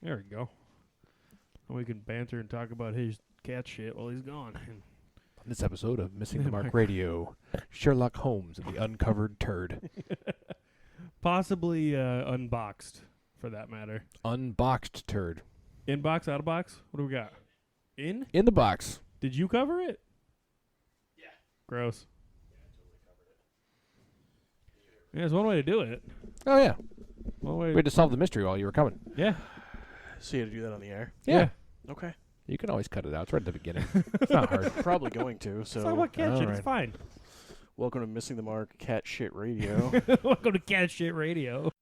There we go. And we can banter and talk about his cat shit while he's gone. On this episode of Missing the Mark Radio, Sherlock Holmes and the Uncovered Turd. Possibly unboxed, for that matter. Unboxed turd. Inbox, out of box? What do we got? In? In the box. Did you cover it? Yeah. Gross. Yeah, I totally covered it. Yeah, there's one way to do it. Oh, yeah. One We way. had to solve the mystery while you were coming. Yeah. So you had to do that on the air? Yeah. Okay. You can always cut it out. It's right at the beginning. It's not hard. Probably going to. So It's not about cat shit. It's right. fine. Welcome to Missing the Mark Cat Shit Radio. Welcome to Cat Shit Radio.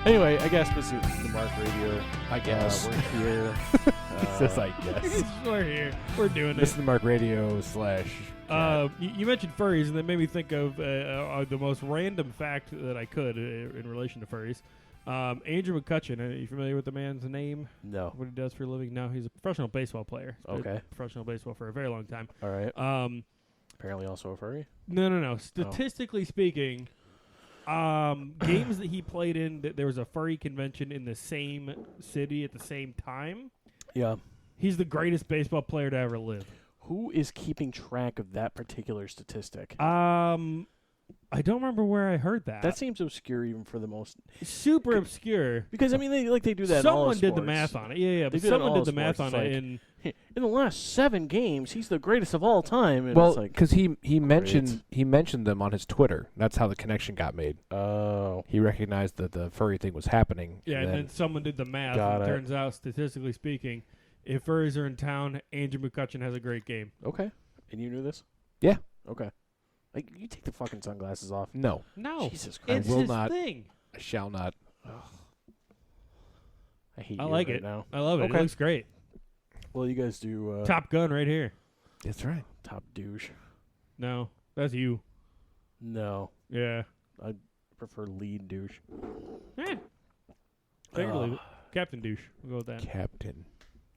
Anyway, I guess Missing the Mark Radio. I guess. We're here. He says, I guess. We're here. We're doing Missing it. the Mark Radio / You mentioned furries, and that made me think of the most random fact that I could in relation to furries. Andrew McCutcheon, are you familiar with the man's name? No. What he does for a living? No, he's a professional baseball player. He's played Okay. professional baseball for a very long time. All right. Um, Apparently also a furry. no. Statistically speaking, games that he played in, there was a furry convention in the same city at the same time. Yeah. He's the greatest baseball player to ever live. Who is keeping track of that particular statistic? I don't remember where I heard that. That seems obscure even for the most. super obscure. Because, I mean, they do that in all Someone did the sports. math on it. Yeah, They but do that in someone all did the math sports. on It's it. like, And in the last 7 games, he's the greatest of all time. And Well, it's like, because he mentioned great. them on his Twitter. That's how the connection got made. oh. He recognized that the furry thing was happening. yeah, and then someone did the math. Got And it it. turns out, statistically speaking, if furries are in town, Andrew McCutcheon has a great game. Okay. And you knew this? Yeah. Okay. Like, you take the fucking sunglasses off. No, No, Jesus I it's Christ. will his not. thing. I shall not. I hate I you like right it. now. I love it. Okay. It looks great. Well, you guys do Top Gun right here. That's right. top douche. No, that's you. No. Yeah. I prefer lead douche. Eh. Figuratively, Captain Douche. We'll go with that. Captain.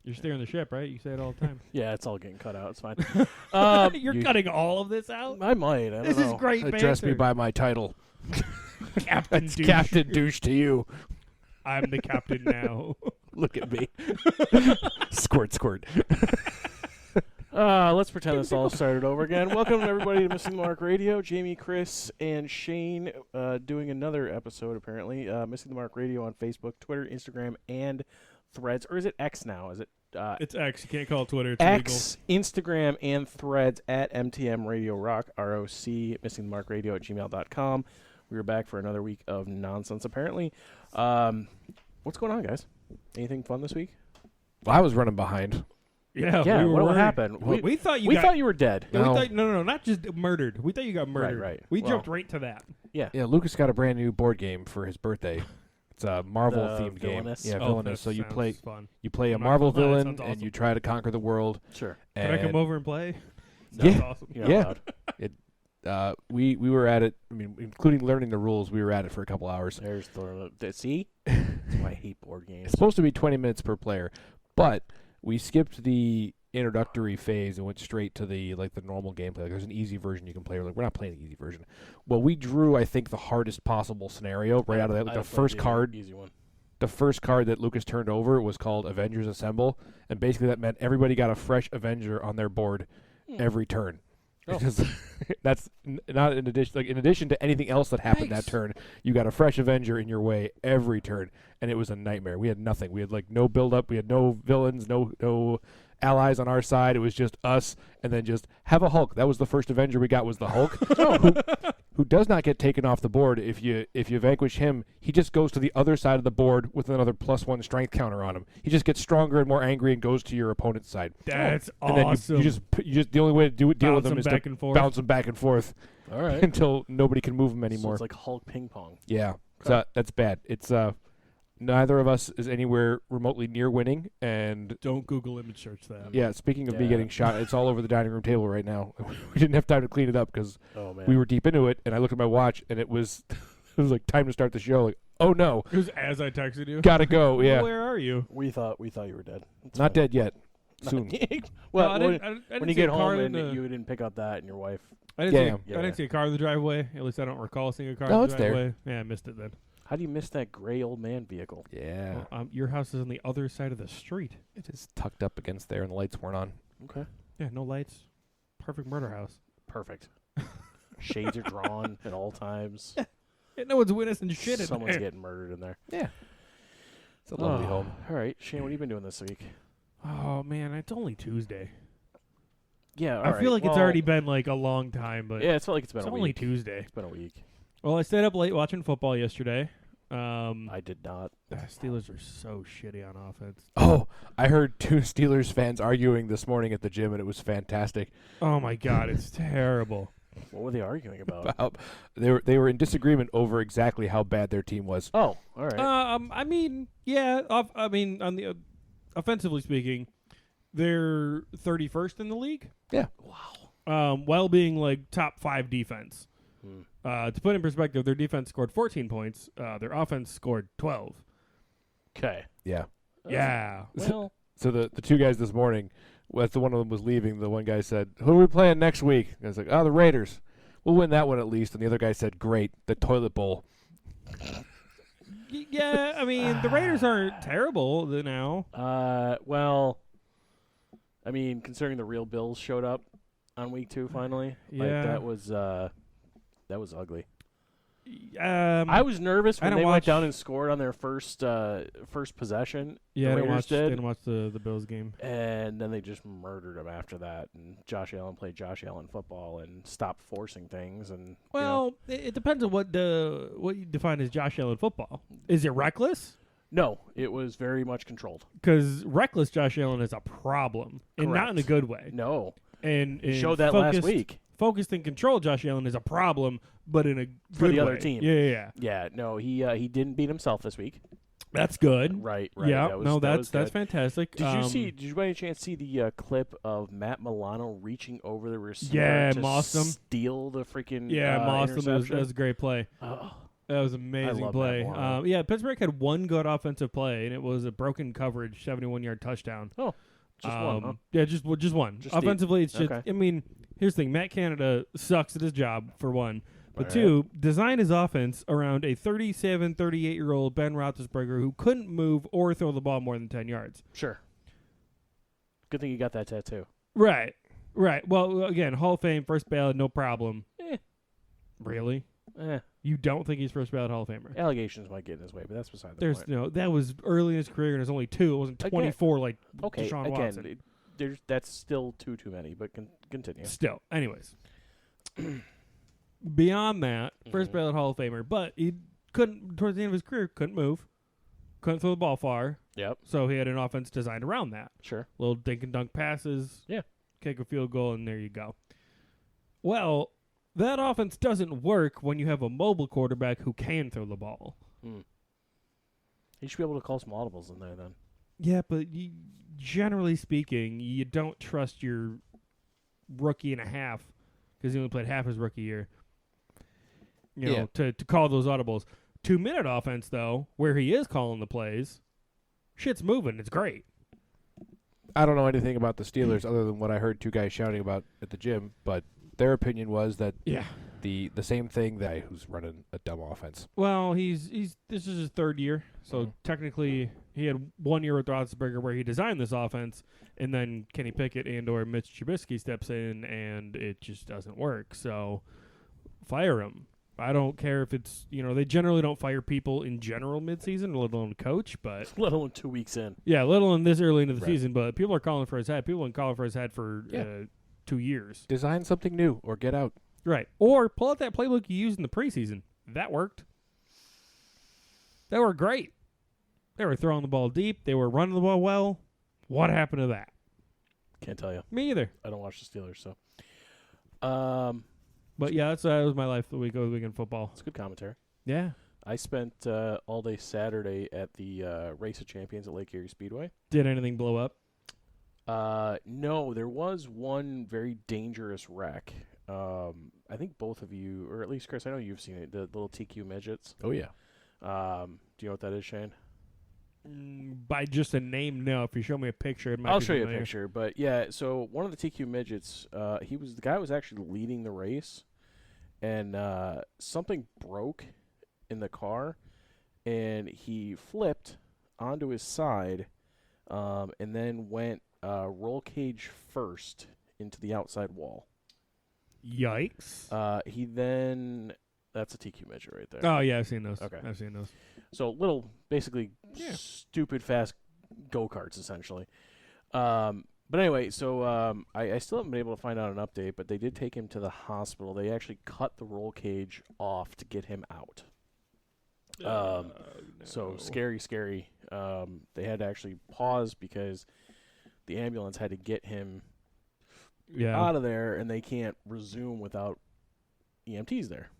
You're steering the ship, right? You say it all the time. Yeah, it's all getting cut out. It's fine. You're you- cutting all of this out? I might. I don't This know. is great Address me banter. by my title. Captain It's Douche. Captain Douche to you. I'm the captain now. Look at me. Squirt, squirt. Let's pretend this all started over again. Welcome, everybody, to Missing the Mark Radio. Jamie, Chris, and Shane doing another episode, apparently. Missing the Mark Radio on Facebook, Twitter, Instagram, and Threads. Or is it X now? Is it It's X. You can't call it Twitter. It's X, Instagram, and Threads at MTM Radio Rock, ROC, Missing the Mark Radio at gmail.com. We are back for another week of nonsense, apparently. What's going on, guys? Anything fun this week? Well, I was running behind. illegal. Yeah, we were what worried. happened? We thought you we got. thought you were dead. yeah, No. we thought, no, not just murdered. We thought you got murdered. right. We Well- jumped right to that. Yeah. Yeah, Lucas got a brand new board game for his birthday. It's a Marvel themed game. Villainous? Yeah, Oh, Villainous. that So you sounds play fun. a I'm not Marvel gonna lie, that villain sounds and awesome. you try to conquer the world. Sure. Can I come And over and play? Yeah. Sounds awesome. You're not Yeah. allowed. We were at it. I mean, including learning the rules, we were at it for a couple hours. There's the see. That's why I hate board games. It's supposed to be 20 minutes per player, but we skipped the introductory phase and went straight to the normal gameplay. Like, there's an easy version you can play. We're not playing the easy version. Well, we drew, I think, the hardest possible scenario right out of that. Like, I the played first the card. easy one. The first card that Lucas turned over was called Avengers Assemble, and basically that meant everybody got a fresh Avenger on their board every turn. It's just, that's not in addition. Like in addition to anything else that happened that turn, you got a fresh Avenger in your way every turn, and it was a nightmare. We had nothing. We had like no build up. We had no villains. No allies on our side. It was just us, and then just have a Hulk. That was the first Avenger we got. Was the Hulk, who does not get taken off the board if you vanquish him. He just goes to the other side of the board with another +1 strength counter on him. He just gets stronger and more angry and goes to your opponent's side. That's and awesome. Then you just the only way to deal with him is back to and forth. bounce him back and forth. All right. Until nobody can move him So anymore. it's like Hulk ping pong. Yeah, so that's bad. It's neither of us is anywhere remotely near winning, and Don't Google image search that. yeah. Speaking of me Yeah. getting shot, it's all over the dining room table right now. We didn't have time to clean it up because Oh man. we were deep into it, and I looked at my watch, and it was it was like time to start the show. Like, oh no, It was as I texted you. gotta go. Yeah, Where are you? We thought you were dead. It's not fine. dead yet. Soon. Well, I when, didn't when you see a get car home in and the- you didn't pick up that and your wife. I didn't, Yeah. see, I didn't see a car in the driveway. At least I don't recall seeing a car No, in it's the there. driveway. Yeah, I missed it then. How do you miss that gray old man vehicle? Yeah, Well, your house is on the other side of the street. it is tucked up against there, and the lights weren't on. Okay. Yeah, no lights. Perfect murder house. Perfect. Shades are drawn at all times. Yeah, no one's witnessing shit in Someone's there. getting murdered in there. Yeah, it's a lovely Oh, home. All right, Shane, what have you been doing this week? Oh man, it's only Tuesday. Yeah, I feel like it's already been like a long time, but Yeah, it's felt like it's been it's a only week. Tuesday. It's been a week. Well, I stayed up late watching football yesterday. I did not. Steelers are so shitty on offense. Oh, I heard two Steelers fans arguing this morning at the gym, and it was fantastic. Oh my god, it's terrible. What were they arguing about? They were in disagreement over exactly how bad their team was. Oh, all right. I mean, yeah. On the offensively speaking, they're 31st in the league. Yeah. Wow. While being like top 5 defense. Hmm. To put in perspective, their defense scored 14 points. Their offense scored 12. Okay. Yeah. Yeah. Well, So the two guys this morning, as the one of them was leaving, the one guy said, "Who are we playing next week?" And I was like, "Oh, the Raiders. We'll win that one at least." And the other guy said, "Great, the toilet bowl." Yeah, I mean, the Raiders aren't terrible now. well, I mean, considering the real Bills showed up on week 2 finally, Yeah. like that was ugly. I I was nervous I when don't they watch- went down and scored on their first possession. Yeah, the I didn't Raiders watch. did. Didn't watch the Bills game. And then they just murdered him after that. And Josh Allen played Josh Allen football and stopped forcing things. And Well, it depends on what you define as Josh Allen football. Is it reckless? no, it was very much controlled. Because reckless Josh Allen is a problem, and not in a Correct. good way. No, And he showed that last week. Focused and controlled Josh Allen is a problem, but in a For good the other way. team. Yeah. Yeah, no, he didn't beat himself this week. That's good. Right. Yeah, That was, no, that was that's good. fantastic. Did you by any chance see the clip of Matt Milano reaching over the receiver Yeah, to mossed him. steal the freaking Yeah, Moss, that was interception? a great play. Oh, That was an amazing love play. Matt Milano. Yeah, Pittsburgh had one good offensive play, and it was a broken coverage, 71-yard touchdown. just one, huh? Yeah, just one. Just Offensively, it's just. Okay. I mean, here's the thing: Matt Canada sucks at his job for one, but All two, designed his offense around a 37, 38-year-old Ben Roethlisberger who couldn't move or throw the ball more than 10 yards. Sure. Good thing you got that tattoo. Right. Well, again, Hall of Fame, first ballot, no problem. Really? You don't think he's first ballot Hall of Famer? Allegations might get in his way, but that's beside the There's point. that was early in his career, and there's only 2. It wasn't 24 like Okay, Deshaun again, Watson. that's still too many, but continue. Still, anyways. Beyond that, first Mhm. ballot Hall of Famer, but he couldn't, towards the end of his career, couldn't move, couldn't throw the ball far, Yep, so he had an offense designed around that. sure. Little dink and dunk passes, Yeah. kick a field goal, and there you go. Well, that offense doesn't work when you have a mobile quarterback who can throw the ball. You should be able to call some audibles in there then. Yeah, but generally speaking, you don't trust your rookie and a half because he only played half his rookie year. You know, to call those audibles. 2-minute offense, though, where he is calling the plays, shit's moving. It's great. I don't know anything about the Steelers other than what I heard two guys shouting about at the gym, but their opinion was that Yeah. the same thing that who's running a dumb offense. Well, he's this is his third year, so technically he had 1 year with Roethlisberger where he designed this offense, and then Kenny Pickett and/or Mitch Trubisky steps in, and it just doesn't work. So fire him. I don't care if it's they generally don't fire people in general midseason, let alone coach, but let alone 2 weeks in. Yeah, let alone this early into the Right. season. But people are calling for his head. People have been calling for his head for 2 years. Design something new or get out. Right. Or pull out that playbook you used in the preseason. That worked. They were great. They were throwing the ball deep. They were running the ball well. What happened to that? Can't tell you. Me either. I don't watch the Steelers, so. But yeah, that was my life the week of weekend football. It's good commentary. Yeah. I spent all day Saturday at the Race of Champions at Lake Erie Speedway. Did anything blow up? No, there was one very dangerous wreck. I think both of you, or at least Chris, I know you've seen it, the little TQ midgets. Oh, yeah. Do you know what that is, Shane? By just a name, no. If you show me a picture, it might I'll be show you a familiar. picture. But yeah, so one of the TQ midgets, the guy was actually leading the race, and something broke in the car, and he flipped onto his side, and then went roll cage first into the outside wall. Yikes. He then that's a TQ midget right there. Oh, yeah, I've seen those. Okay. I've seen those. So little, basically, Yeah. stupid fast go-karts, essentially. But anyway, so I still haven't been able to find out an update, but they did take him to the hospital. They actually cut the roll cage off to get him out. So scary. They had to actually pause because the ambulance had to get him out of there, and they can't resume without EMTs there.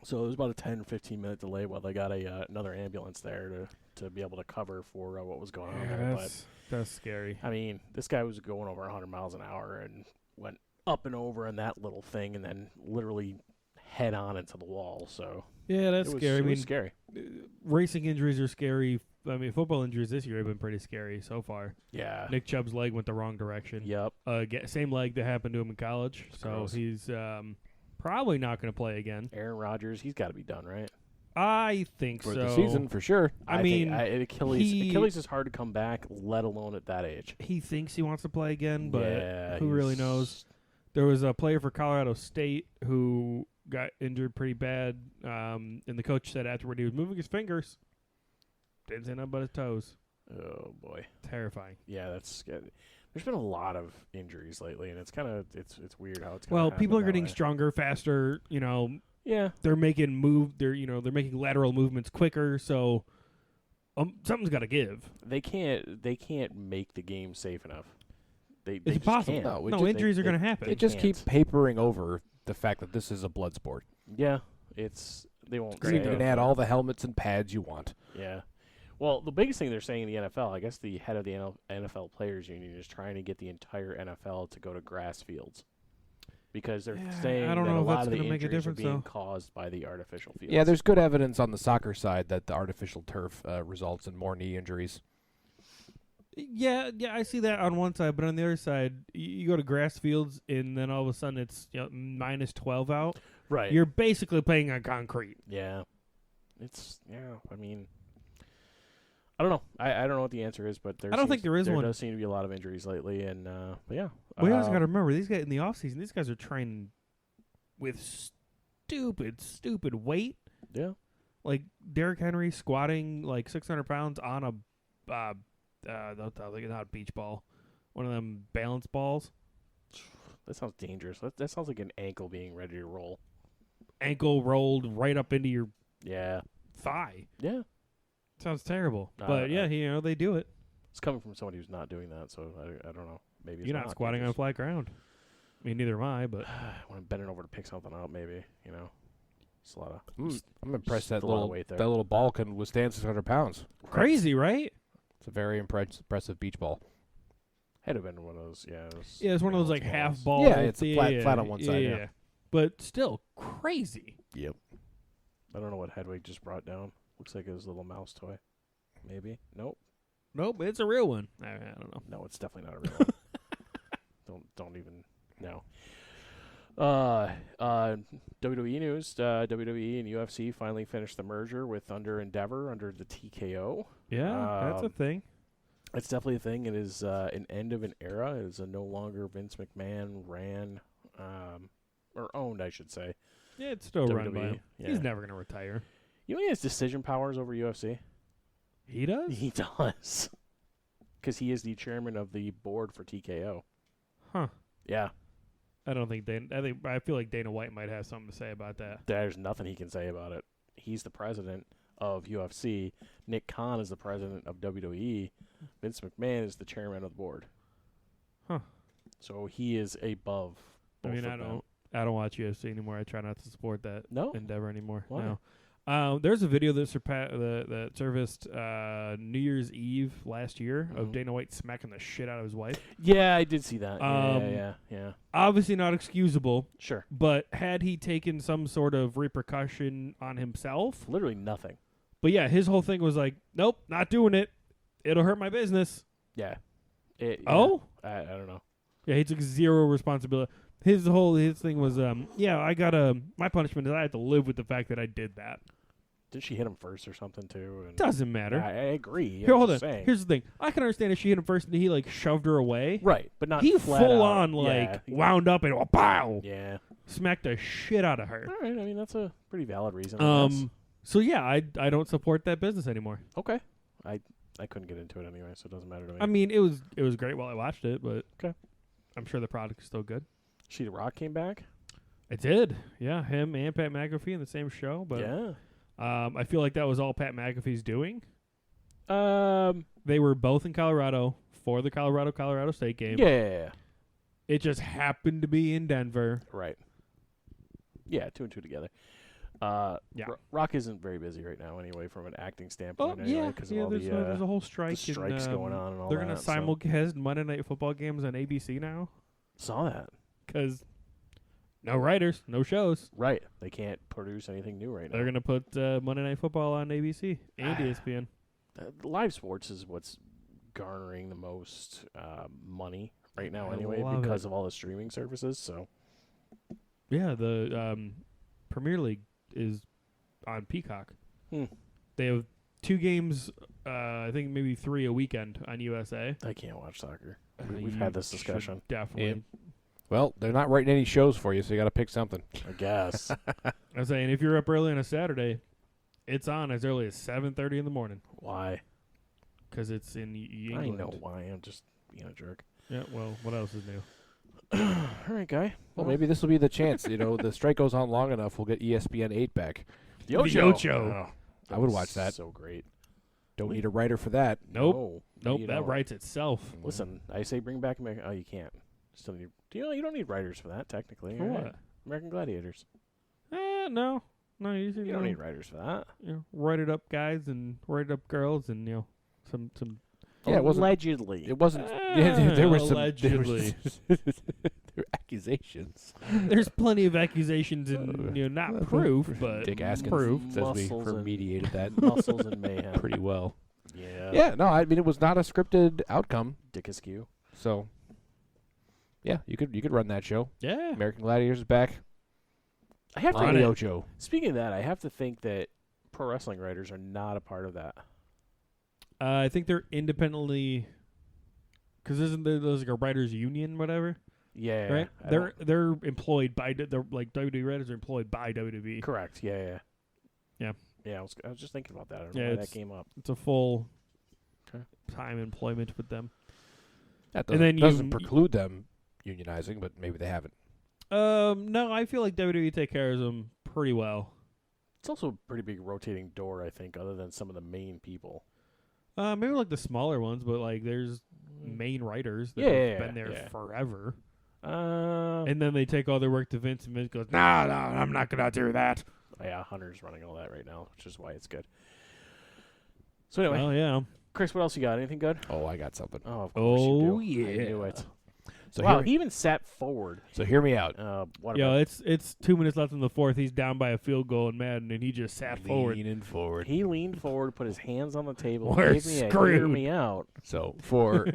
So it was about a 10, 15-minute delay while they got another ambulance there to be able to cover for what was going on there. But that's scary. I mean, this guy was going over 100 miles an hour and went up and over in that little thing and then literally head on into the wall. So Yeah, that's scary. It was scary. Racing injuries are scary. I mean, football injuries this year have been pretty scary so far. Yeah. Nick Chubb's leg went the wrong direction. Yep. Same leg that happened to him in college. So Gross. he's probably not going to play again. Aaron Rodgers, he's got to be done, right? I think For so. the season, for sure. I mean, Achilles is hard to come back, let alone at that age. He thinks he wants to play again, but Yeah, who really knows? There was a player for Colorado State who got injured pretty bad, and the coach said afterward he was moving his fingers. Didn't say nothing but his toes. Oh, boy. Terrifying. Yeah, that's scary. There's been a lot of injuries lately, and it's kind of it's weird how it's. Well, people are getting getting stronger, faster. Yeah, They're making they're making lateral movements quicker. So something's got to give. they can't make the game safe enough. They It's just impossible. can't. No, injuries are going to happen. They just keep can't. papering over the fact that this is a blood sport. Yeah, they won't. You say can it. add all the helmets and pads you want. Yeah. Well, the biggest thing they're saying in the NFL, I guess the head of the NFL Players Union is trying to get the entire NFL to go to grass fields. Because they're saying I don't that know a if lot that's of the gonna make a injuries are difference, being though. caused by the artificial fields. Yeah, there's good evidence on the soccer side that the artificial turf results in more knee injuries. Yeah, I see that on one side, but on the other side, you go to grass fields, and then all of a sudden it's minus 12 out. right. You're basically playing on concrete. Yeah. I mean, I don't know. I don't know what the answer is, but I don't think there is one. There does seem to be a lot of injuries lately, and but yeah. We also got to remember, these guys in the offseason, these guys are training with stupid weight. Yeah. Like Derrick Henry squatting like 600 pounds on a, not a beach ball, one of them balance balls. That sounds dangerous. That sounds like an ankle being ready to roll. Ankle rolled right up into your Yeah. thigh. Yeah. Sounds terrible. But yeah, they do it. It's coming from somebody who's not doing that, so I don't know. Maybe it's You're not squatting on flat ground. I mean, neither am I, but when I'm bending over to pick something up, maybe, it's a lot of. I'm impressed Just that a lot of little weight there. that little ball can withstand 600 pounds. crazy, right? It's a very impressive beach ball. Had to have been one of those, yeah. Yeah, it's one of those like half balls. Yeah, it's flat on one side, yeah. But still crazy. Yep. I don't know what Hedwig just brought down. Looks like his little mouse toy. Maybe. Nope. Nope, it's a real one. I don't know. No, it's definitely not a real one. Don't even. No. WWE news. WWE and UFC finally finished the merger with Endeavor under the TKO. Yeah, that's a thing. It's definitely a thing. It is an end of an era. It is no longer Vince McMahon ran, or owned, I should say. Yeah, it's still run by WWE. him. Yeah. He's never going to retire. You know he has decision powers over UFC? He does? He does. Because he is the chairman of the board for TKO. Huh. Yeah. I feel like Dana White might have something to say about that. There's nothing he can say about it. He's the president of UFC. Nick Khan is the president of WWE. Vince McMahon is the chairman of the board. Huh. So he is above both of them. I don't watch UFC anymore. I try not to support that No? endeavor anymore. Why? No. There's a video that that surfaced New Year's Eve last year of Dana White smacking the shit out of his wife. Yeah, I did see that. Yeah. Obviously not excusable, Sure. but had he taken some sort of repercussion on himself? Literally nothing. But yeah, his whole thing was like, nope, not doing it. It'll hurt my business. Yeah. Oh? I don't know. Yeah, he took zero responsibility. His thing was, my punishment is I have to live with the fact that I did that. Did she hit him first or something too? And Doesn't matter. I agree. Here, hold on. Saying. Here's the thing. I can understand if she hit him first and he like shoved her away. Right, but not He flat full out. on wound up and pow, Yeah. smacked the shit out of her. All right. I mean, that's a pretty valid reason. I guess. So yeah, I don't support that business anymore. Okay. I couldn't get into it anyway, so it doesn't matter to me. I mean, it was great while I watched it, but okay. I'm sure the product is still good. Sheeta Rock came back. It did, yeah. Him and Pat McAfee in the same show, but Yeah. I feel like that was all Pat McAfee's doing. Um. They were both in Colorado for the Colorado State game. Yeah. It just happened to be in Denver. Right. Yeah, 2 and 2 together. Yeah. Rock isn't very busy right now, anyway, from an acting standpoint. Oh anyway, yeah, because of all there's a whole strike. the strikes going on and all they're that. gonna simulcast Monday Night Football games on ABC now Saw that. because no writers, no shows. Right. They can't produce anything new right now. They're gonna put Monday Night Football on ABC and ESPN. Live sports is what's garnering the most money right now, I anyway, love because it. of all the streaming services. So Yeah, the Premier League is on Peacock. They have 2 games, I think maybe 3 a weekend on USA. I can't watch soccer. We've had this discussion. Definitely. Well, they're not writing any shows for you, so you got to pick something. I guess. I'm saying if you're up early on a Saturday, it's on as early as 7:30 in the morning Why? because it's in England. I know why. I'm just being a jerk. Yeah. Well, what else is new? All right, guy. Well, maybe this will be the chance. The strike goes on long enough, we'll get ESPN 8 back. The Ocho. Oh, I would watch that. So great. Don't need a writer for that. Nope. No, Nope. you That don't. writes itself. Listen, I say bring back American. Oh, you can't. Still need. You don't need writers for that, technically. For right? what? American Gladiators. No. No. You You don't need writers for that. write it up guys and write it up girls and some. Yeah, it wasn't. Allegedly. It wasn't. There were some. Allegedly. There were accusations. There's plenty of accusations and not proof, but Dick Askins proof. says we Muscles and- remediated that Muscles and mayhem. pretty well. Yeah. Yeah, no, I mean it was not a scripted outcome, Dick askew. so yeah, you could run that show. Yeah. American Gladiators is back I have to. on On the it. Ocho. Speaking of that, I have to think that pro wrestling writers are not a part of that. I think they're independently, because isn't there there's like a writers union, whatever, Yeah. right? I They're employed by they're like WWE writers are employed by WWE. correct. Yeah. Yeah. Yeah. I was just thinking about that. I don't Yeah, know why that it's- came up. It's a full Okay. time employment with them. That And doesn't, then doesn't you- preclude them unionizing, but maybe they haven't. No, I feel like WWE take care of them pretty well. It's also a pretty big rotating door, I think, other than some of the main people. Maybe like the smaller ones, but like there's main writers that Yeah, have been there yeah. forever. Yeah, And then they take all their work to Vince, and Vince goes, no, I'm not going to do that. Hunter's running all that right now, which is why it's good. So anyway, Well, yeah. Chris, what else you got? Anything good? Oh, I got something. Oh, of course you do. Oh, I yeah. knew it. So Wow, hear, he even sat forward. so hear me out. What Yo, about it's 2 minutes left in the fourth. He's down by a field goal in Madden, and he just sat forward. Leaning forward. he leaned forward, put his hands on the table, We're gave me a hear screwed. me out. So for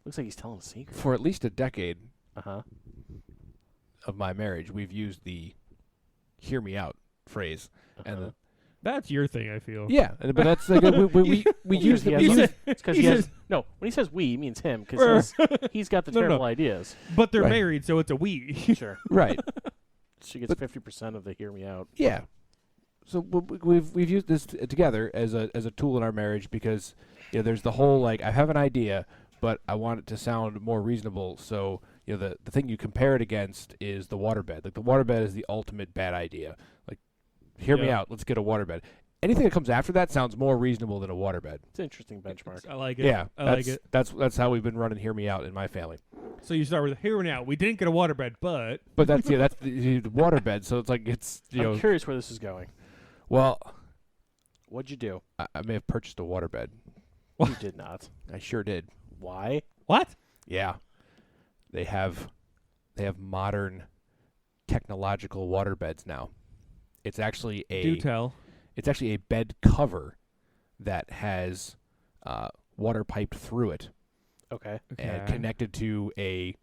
Looks like he's telling a secret. for at least a decade, Uh huh. of my marriage, we've used the "hear me out" phrase, and That's your thing, I feel. but that's like we use the it's because when he says we, he means him because he's got the terrible ideas. But they're Right. married, so it's a we. Sure, right. she gets 50% of the "hear me out." Yeah. So we've used this together as a tool in our marriage because there's the whole like I have an idea, but I want it to sound more reasonable. So the thing you compare it against is the waterbed. Like the waterbed is the ultimate bad idea. Like hear me out. Let's get a waterbed. Anything that comes after that sounds more reasonable than a waterbed. It's an interesting benchmark. I like it. Yeah, I like it. That's how we've been running "hear me out" in my family. So you start with "hear me out." We didn't get a waterbed, but But that's the waterbed. So it's like it's I'm curious where this is going. Well, What'd you do? I may have purchased a waterbed. You did not. I sure did. Why? what? Yeah, they have modern technological waterbeds now. It's actually Do tell. It's actually a bed cover that has water piped through it Okay. and connected to a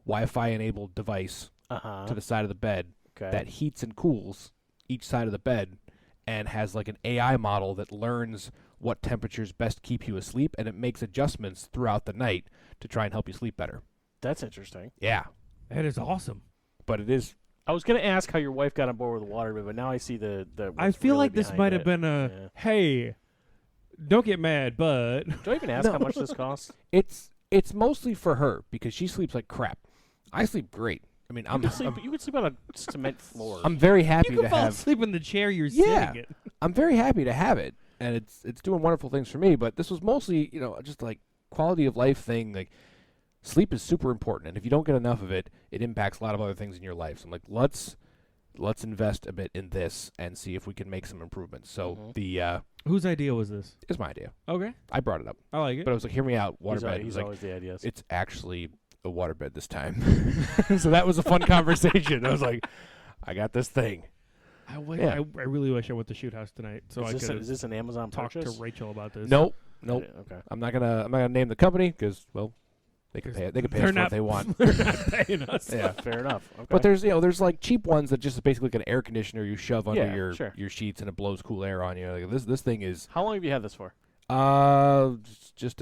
Wi-Fi enabled device to the side of the bed Okay. that heats and cools each side of the bed and has like an AI model that learns what temperatures best keep you asleep, and it makes adjustments throughout the night to try and help you sleep better. That's interesting. Yeah, That is awesome. but it is. I was going to ask how your wife got on board with the waterbed, but now I see the I what's feel really like this behind might have it. been hey, don't get mad, but Do I even ask how much this costs? It's mostly for her because she sleeps like crap. I sleep great. I mean, You could sleep on a cement floor. I'm very happy you to can fall have. asleep in the chair you're Yeah. sitting in. I'm very happy to have it, and it's doing wonderful things for me. But this was mostly, just like quality of life thing. Like sleep is super important, and if you don't get enough of it, it impacts a lot of other things in your life. So I'm like, let's invest a bit in this and see if we can make some improvements. So Whose idea was this? it's my idea. Okay, I brought it up, I like it. but I was like, hear me out, waterbed. He's like, always the ideas. it's actually a waterbed this time. So that was a fun conversation. I was like, I got this thing. I really wish I went to Shoot House tonight so I could is this an Amazon talk purchase? to Rachel about this. Nope. Okay. I'm not gonna name the company because they can pay it. They can pay us for what they want. They're not paying us. Yeah. Fair enough. Okay. But there's like cheap ones that just basically like an air conditioner you shove under your sheets and it blows cool air on you. Like this thing is How long have you had this for? just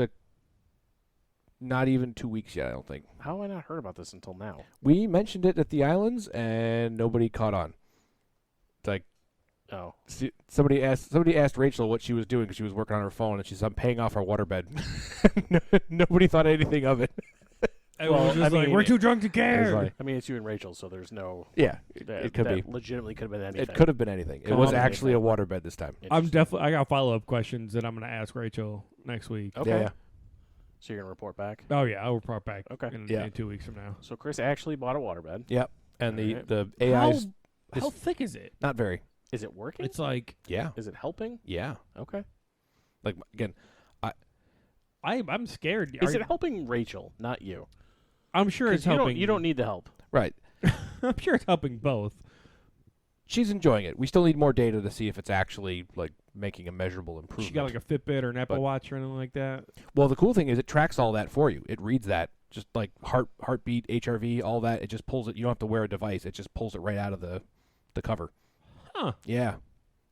not even 2 weeks yet, I don't think. How have I not heard about this until now? We mentioned it at the islands and nobody caught on. It's like Oh. somebody asked Rachel what she was doing because she was working on her phone and she said, "I'm paying off our waterbed." Nobody thought anything of it. Well, I mean, we're too drunk to care. Like, I mean, it's you and Rachel, so there's no. yeah, That, it could that be. legitimately could have been anything. It could have been anything. It Could was have been actually a anything. waterbed this time. I got follow-up questions that I'm going to ask Rachel next week. Okay. Yeah. So you're gonna report back. Oh yeah, I'll report back. Okay. In 2 weeks from now. So Chris actually bought a waterbed. Yep. And Alright. the AI's How thick is it? not very. Is it working? It's like Yeah. Is it helping? Yeah. Okay. Like again, I'm scared. Is it helping Rachel, not you? I'm sure it's 'Cause helping. You don't need the help. right. I'm sure it's helping both. She's enjoying it. We still need more data to see if it's actually like making a measurable improvement. She got like a Fitbit or an Apple But- Watch or anything like that. Well, the cool thing is it tracks all that for you. It reads that, just like heartbeat, HRV, all that. It just pulls it. You don't have to wear a device. It just pulls it right out of the cover. Huh. Yeah.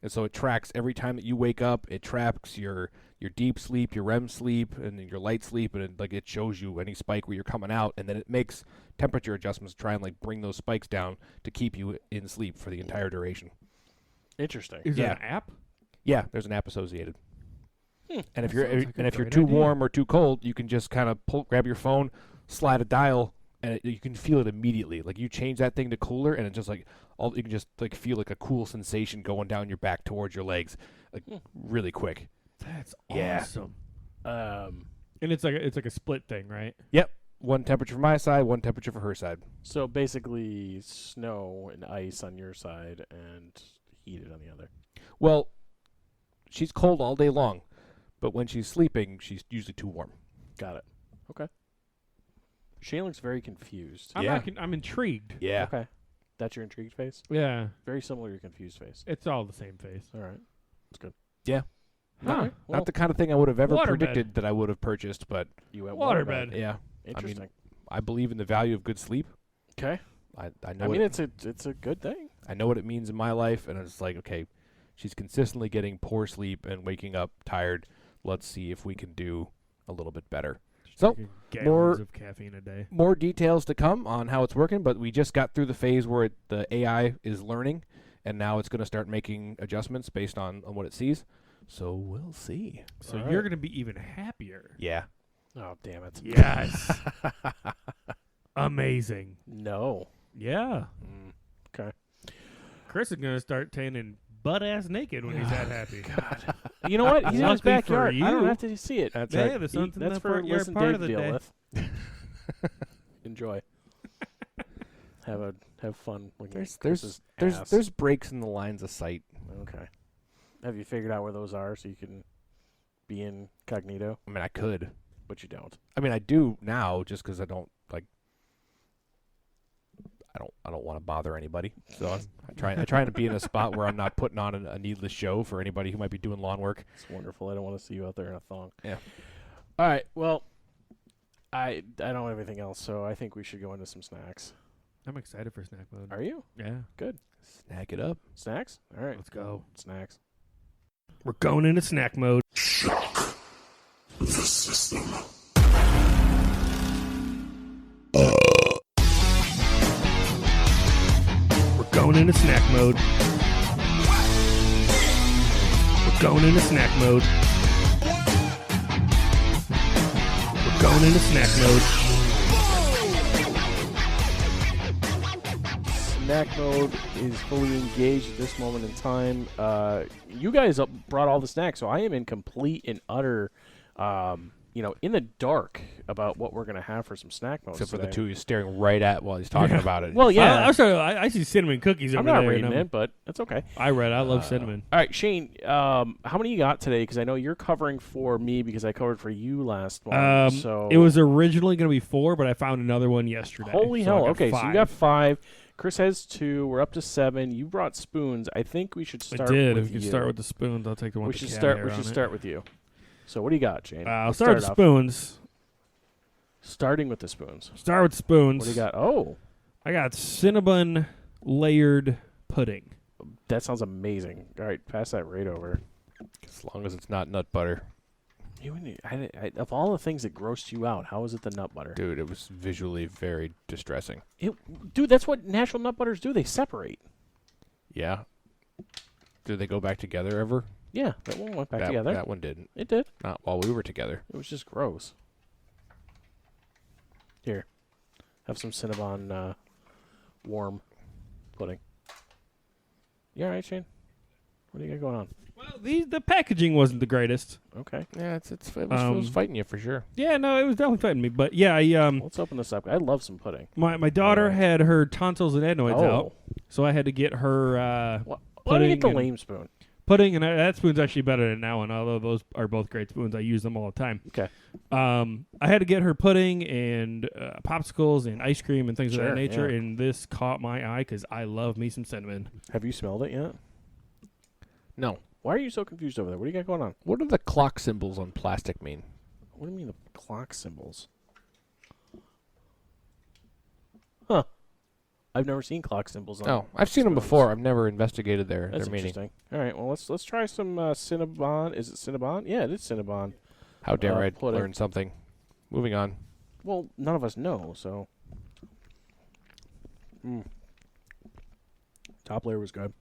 And so it tracks every time that you wake up. It tracks your deep sleep, your REM sleep, and then your light sleep, and it shows you any spike where you're coming out, and then it makes temperature adjustments to try and like bring those spikes down to keep you in sleep for the entire duration. Interesting. Is Yeah. that an app? Yeah, there's an app associated. And if That you're sounds like a and if you're great too idea. warm or too cold, you can just kind of grab your phone, slide a dial, and you can feel it immediately. Like you change that thing to cooler, and it's just like you can just like feel like a cool sensation going down your back towards your legs, like really quick. That's Yeah. awesome. Um. And it's like a split thing, right? Yep, one temperature for my side, one temperature for her side. So basically, snow and ice on your side and heated on the other. Well, she's cold all day long, but when she's sleeping, she's usually too warm. Got it. Okay. Shane looks very confused. I'm intrigued. Yeah. Okay. That's your intrigued face? Yeah. Very similar to your confused face. It's all the same face. All right. That's good. Yeah. Huh. All right. Well, Not the kind of thing I would have ever Waterbed. predicted that I would have purchased, but you went Waterbed. yeah. Interesting. I believe in the value of good sleep. Okay. I know. I mean, it's a good thing. I know what it means in my life, and it's like, okay, she's consistently getting poor sleep and waking up tired. Let's see if we can do a little bit better. So, Gallons of caffeine a day. more details to come on how it's working, but we just got through the phase where the AI is learning, and now it's going to start making adjustments based on what it sees. So we'll see. So All you're right. going to be even happier. Yeah. Oh, damn it. Yes. Amazing. No. Yeah. Okay. Chris is going to start tanning butt-ass naked when he's that happy. God. You know what? He's in his Luckily for backyard. I don't you. have to see it. That's Yeah, right. the sun's in That's the for front yard Liz and part Dave of to the deal day. with. Enjoy. Have fun. looking at There's Chris's ass. there's breaks in the lines of sight. Okay. Have you figured out where those are so you can be incognito? I mean, I could. But you don't. I mean, I do now just because I don't like. I don't want to bother anybody, so I try to be in a spot where I'm not putting on a needless show for anybody who might be doing lawn work. It's wonderful. I don't want to see you out there in a thong. Yeah. All right. Well, I don't have anything else, so I think we should go into some snacks. I'm excited for snack mode. Are you? Yeah. Good. Snack it up. Snacks? All right. Let's go. Snacks. We're going into snack mode. We're going into snack mode. We're going into snack mode. We're going into snack mode. Snack mode is fully engaged at this moment in time. You guys brought all the snacks, so I am in complete and utter, in the dark about what we're going to have for some snack modes Except for the today. two he's staring right at while he's talking about it. Well, yeah. I see cinnamon cookies over I'm there. not and reading I'm- it, but it's okay. I love cinnamon. All right, Shane, how many you got today? Because I know you're covering for me because I covered for you last month. So It was originally going to be 4, but I found another one yesterday. Holy so I hell. got Okay, so you 5. got 5. Chris has 2. We're up to 7. You brought spoons. I think we should I start did. with If you you. start with the spoons, I'll take the one we with should the cat start. hair We should on it. start with you. So what do you got, Shane? I'll Let's start with off. spoons. Starting with the spoons. Start with spoons. What do you got? Oh, I got Cinnabon layered pudding. that sounds amazing. All right, pass that right over. As long as it's not nut butter. Of all the things that grossed you out, how is it the nut butter? Dude, it was visually very distressing. Dude, that's what natural nut butters do. They separate. Yeah. Did they go back together ever? Yeah, that one went back that, together. That one didn't. It did. Not while we were together. It was just gross. Here, have some Cinnabon warm pudding. You all right, Shane? What do you got going on? Well, the packaging wasn't the greatest. Okay, Yeah, it was fighting you for sure. Yeah, no, it was definitely fighting me. But yeah, let's open this up. I love some pudding. my daughter had her tonsils and adenoids out, Oh, so I had to get her why don't you get the pudding and- lame spoon? pudding, and that spoon's actually better than that one. Although those are both great spoons, I use them all the time. Okay. I had to get her pudding and popsicles and ice cream and things of Sure, that nature, yeah. and this caught my eye because I love me some cinnamon. Have you smelled it yet? No. Why are you so confused over there? What do you got going on? What do the clock symbols on plastic mean? What do you mean the clock symbols? Huh. I've never seen clock symbols on. Oh, I've seen them spoons. before. I've never investigated their That's meaning. interesting. All right, well let's try some Cinnabon. Is it Cinnabon? Yeah, it is Cinnabon. How dare I pudding. learn something? Moving on. Well, none of us know, so. Top layer was good.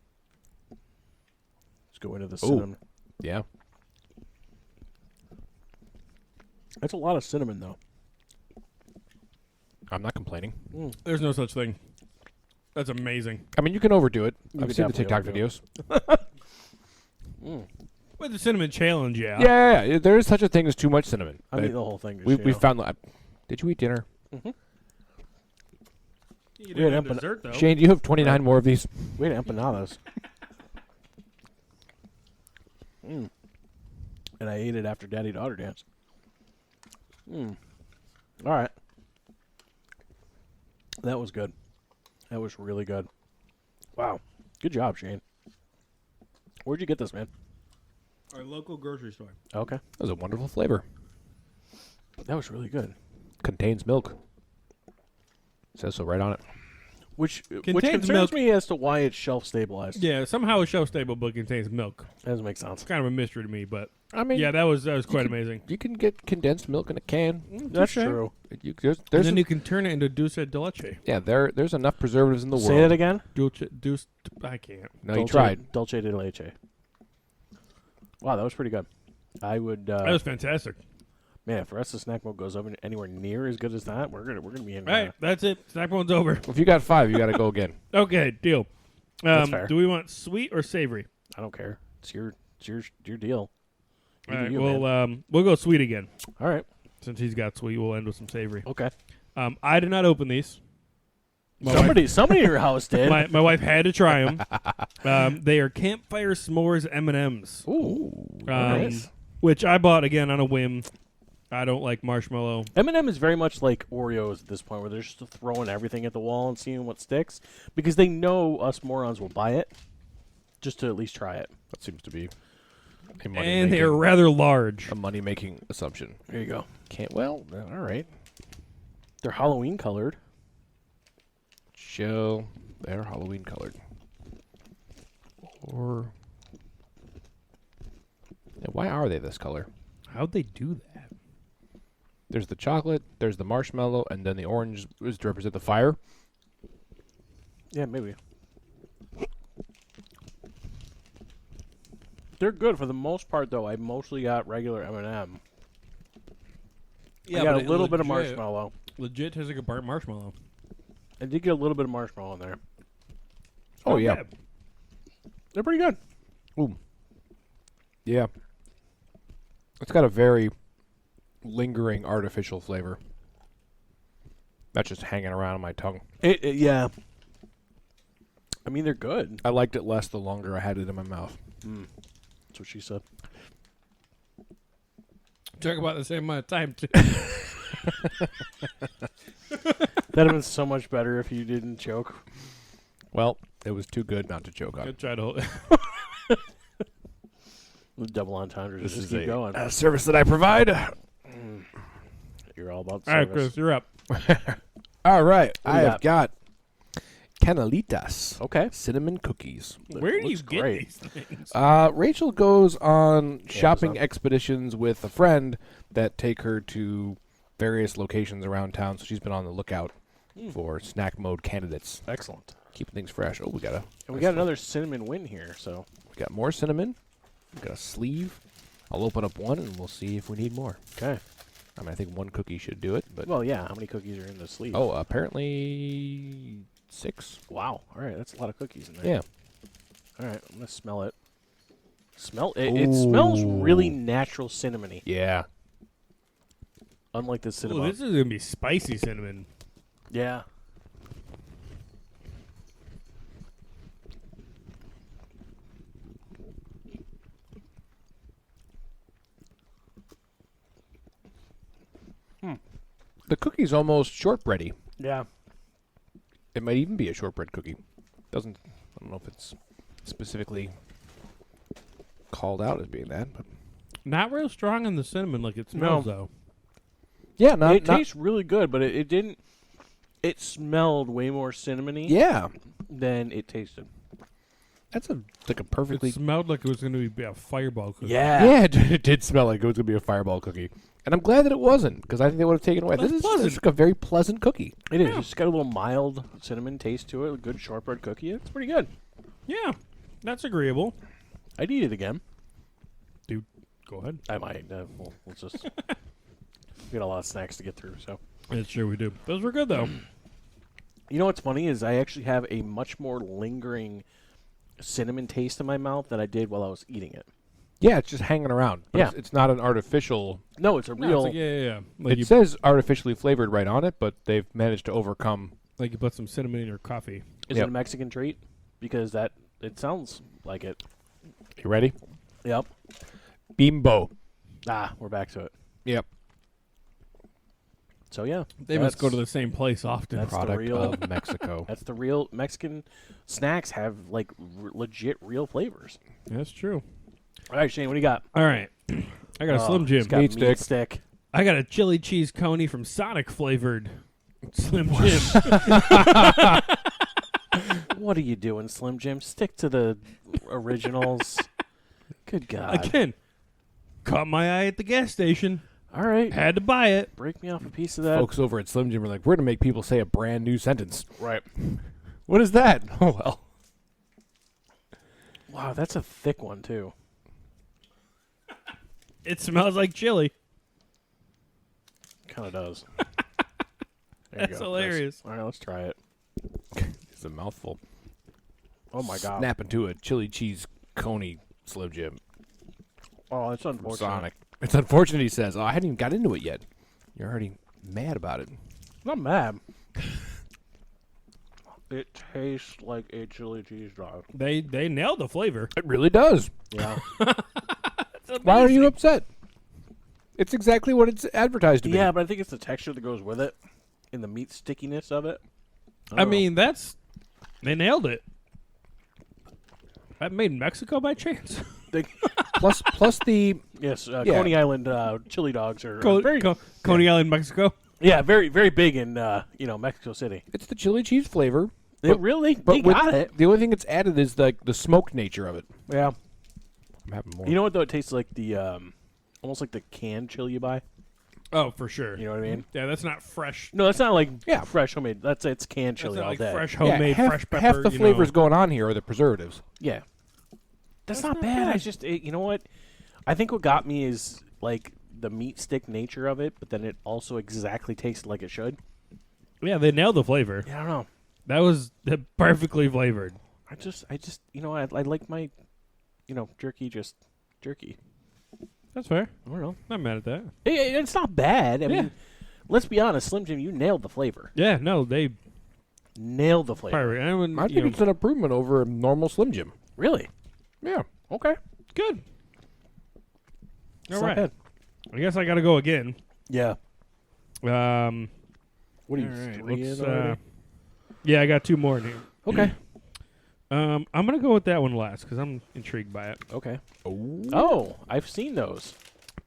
Let's go into the cinnamon. Yeah. That's a lot of cinnamon, though. I'm not complaining. There's no such thing. That's amazing. I mean, you can overdo it. You I've could seen the definitely TikTok overdo videos. With the cinnamon challenge, yeah. Yeah, there is such a thing as too much cinnamon. I mean, the whole thing. We found. Did you eat dinner? You Yeah, didn't have but- dessert though. Shane, do you have 29 more of these? We had empanadas. And I ate it after daddy-daughter dance. All right. That was good. That was really good. Wow. Good job, Shane. Where'd you get this, man? Our local grocery store. Okay. That was a wonderful flavor. That was really good. Contains milk. Says so right on it. Which Contains concerns milk. me as to why it's shelf stabilized. Yeah, somehow a shelf-stable book contains milk. That doesn't make sense. It's kind of a mystery to me, but I mean, yeah, that was quite amazing. you can get condensed milk in a can. That's touche. true. There's And then a- you can turn it into dulce de leche. yeah, there's enough preservatives in the Say world. that again. Dulce, I can't. No, you tried. Dulce de leche. Wow, that was pretty good. I would. That was fantastic. Man, if the rest of snack mode goes over anywhere near as good as that, we're gonna be in. All right, that's it. Snack one's over. If you got 5, you got to go again. Okay, deal. That's fair. Do we want sweet or savory? I don't care. It's your deal. You All do right, you, well, man. we'll go sweet again. All right. Since he's got sweet, we'll end with some savory. Okay. I did not open these. My Somebody in your house did. my wife had to try them. They are campfire s'mores M&Ms, Ooh. Nice. which I bought again on a whim. I don't like marshmallow. M&M is very much like Oreos at this point, where they're just throwing everything at the wall and seeing what sticks, because they know us morons will buy it, just to at least try it. That seems to be And they are rather large. a money-making assumption. There you go. All right. They're Halloween colored. Show they're Halloween colored. Or yeah, why are they this color? How'd they do that? There's the chocolate, there's the marshmallow, and then the orange is to represent the fire. Yeah, maybe. They're good for the most part, though. I mostly got regular M&M. I got a little bit of marshmallow. Legit tastes like a burnt marshmallow. I did get a little bit of marshmallow in there. Oh Not yeah. bad. They're pretty good. Yeah. It's got a very lingering artificial flavor. That's just hanging around on my tongue. Yeah. I mean, they're good. I liked it less the longer I had it in my mouth. That's what she said. Talk about the same amount of time, too. That'd have been so much better if you didn't choke. Well, it was too good not to choke on. I tried to hold The double entendre. This Just is keep a going. service that I provide. You're all about All right, service. Chris, you're up. All right, What do I you have got canelitas, Okay. cinnamon cookies. Where do you looks get great. these things? Rachel goes on shopping Amazon. expeditions with a friend that take her to various locations around town. So she's been on the lookout for snack mode candidates, Excellent. keeping things fresh. Oh, we got another cinnamon win here, so. we got more cinnamon. We got a sleeve. I'll open up one and we'll see if we need more. Okay. I mean, I think one cookie should do it, but Well, yeah. How many cookies are in the sleeve? oh, apparently 6. Wow. All right. That's a lot of cookies in there. Yeah. All right. I'm going to smell it. It smells really Ooh. natural cinnamony, Yeah. unlike the Ooh, cinnamon. this is going to be spicy cinnamon. Yeah. The cookie's almost shortbready. Yeah. It might even be a shortbread cookie. I don't know if it's specifically called out as being that, but Not real strong in the cinnamon like it smells, No. though. yeah, It tastes really good, but it didn't. It smelled way more cinnamony yeah. than it tasted. That's like a perfectly It smelled like it was going to be a fireball cookie. yeah. It did smell like it was gonna be a fireball cookie, and I'm glad that it wasn't because I think they would have taken away. That's This is pleasant. like a very pleasant cookie. It is. It's got a little mild cinnamon taste to it. A good shortbread cookie. It's pretty good. Yeah, that's agreeable. I'd eat it again. Go ahead. I might. We'll just. We got a lot of snacks to get through, so. That's sure we do. Those were good, though. You know what's funny is I actually have a much more lingering cinnamon taste in my mouth than I did while I was eating it. Yeah, it's just hanging around. But Yeah. it's not an artificial. No, it's a No, real. it's like, yeah. Like It says artificially flavored right on it, but they've managed to overcome. like you put some cinnamon in your coffee. Is Yep. it a Mexican treat? Because it sounds like it. You ready? Yep. Bimbo. We're back to it. Yep. So yeah, They must go to the same place often. That's the Product real- of Mexico. that's the real Mexican snacks have like legit real flavors. That's true. All right, Shane, what do you got? All right. I got a Slim Jim. It's got Meat meat stick. stick. I got a chili cheese coney from Sonic flavored Slim Jim. What are you doing, Slim Jim? Stick to the originals. Good God. Again, caught my eye at the gas station. All right. Had to buy it. Break me off a piece of that. Folks over at Slim Jim are like, we're going to make people say a brand new sentence. Right. What is that? Oh, well. Wow, that's a thick one, too. It smells like chili. Kind of does. That's hilarious. All right, let's try it. It's a mouthful. Oh, my God. Snap into a chili cheese coney Slim Jim. Oh, it's From unfortunate. Sonic. It's unfortunate, he says. Oh, I hadn't even got into it yet. You're already mad about it. Not mad. It tastes like a chili cheese dog. They nailed the flavor. It really does. Yeah. Why are you upset? It's exactly what it's advertised to be. Yeah, but I think it's the texture that goes with it and the meat stickiness of it. I mean, they nailed it. That made in Mexico by chance? Plus the Yes, Yeah. Coney Island chili dogs are very, Coney Island, Mexico. very, very big in Mexico City. it's the chili cheese flavor. They But- really But they with got it. the only thing that's added is the smoked nature of it. Yeah. I'm having more. You know what though? It tastes like the almost like the canned chili you buy. Oh, for sure. You know what I mean? Yeah, that's not fresh. No, that's not like Yeah. fresh homemade. It's canned That's chili not all like day. fresh Yeah, homemade half, fresh pepper. half the you flavors know. going on here are the preservatives. Yeah. That's not not bad. bad. I just you know what? I think what got me is like the meat stick nature of it, but then it also exactly tasted like it should. Yeah, they nailed the flavor. Yeah, I don't know. That was perfectly flavored. I just I like my jerky just jerky. That's fair. I don't know. Not mad at that. It's not bad. I Yeah. mean, let's be honest, Slim Jim, you nailed the flavor. Yeah, no, they Nailed the flavor. perfect. I wouldn't, I you think know, it's an improvement over a normal Slim Jim. Really? Yeah. Okay. good. It's All not right. bad. I guess I got to go again. Yeah. What What are you? all right, 3 let's, in already? yeah, I got 2 more in here. Okay. I'm gonna go with that one last because I'm intrigued by it. Okay. Oh. Oh, I've seen those.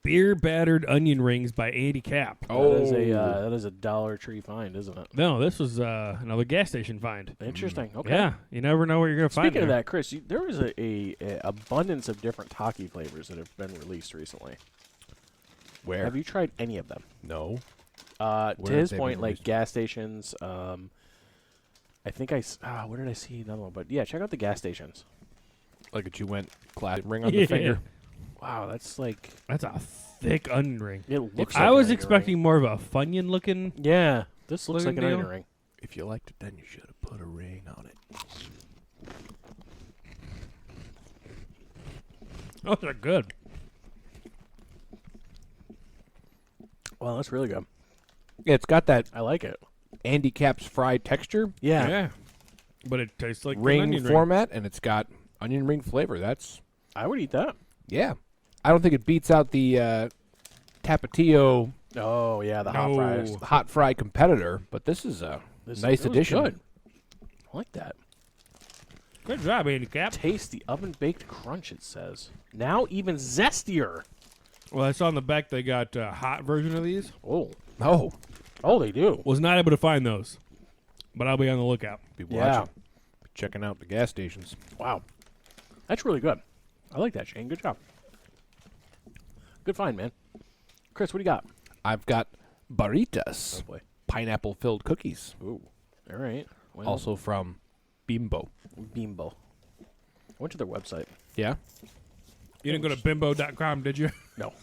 Beer battered onion rings by Andy Cap. That is a Dollar Tree find, isn't it? No, this was another gas station find. Interesting. Okay. Yeah, you never know where you're gonna find. Speaking of there. that, Chris, there was a abundance of different Taki flavors that have been released recently. Where? Have you tried any of them? No. To Where his have they point, been like released? gas stations. I think where did I see another one? But yeah, check out the gas stations. Like that you went classic ring on Yeah. the finger. Wow, that's like That's a thick onion ring. it looks. I like was an onion expecting more of a Funyun looking. ring. Yeah, this looks like looking an onion deal. ring. If you liked it, then you should have put a ring on it. Those are good. Well, that's really good. Yeah, it's got that I like it. Andy Cap's fried texture, Yeah, But it tastes like an ring onion format, and it's got onion ring flavor. That's I would eat that. yeah. I don't think it beats out the Tapatio Oh yeah, the hot No. fries. hot fry competitor, but this is a This nice it was addition. Good. I like that. Good job, Andy Cap. Taste the oven baked crunch. It says now even zestier. Well, I saw on the back they got a hot version of these. Oh, They do. Was not able to find those, but I'll be on the lookout. be Yeah. watching, be checking out the gas stations. Wow, that's really good. I like that, Shane. Good job. Good find, man. Chris, what do you got? I've got burritas, boy. pineapple-filled cookies, Ooh. All right. Well, also from Bimbo. Bimbo. I went to their website. Yeah. You didn't go to bimbo.com, did you? No.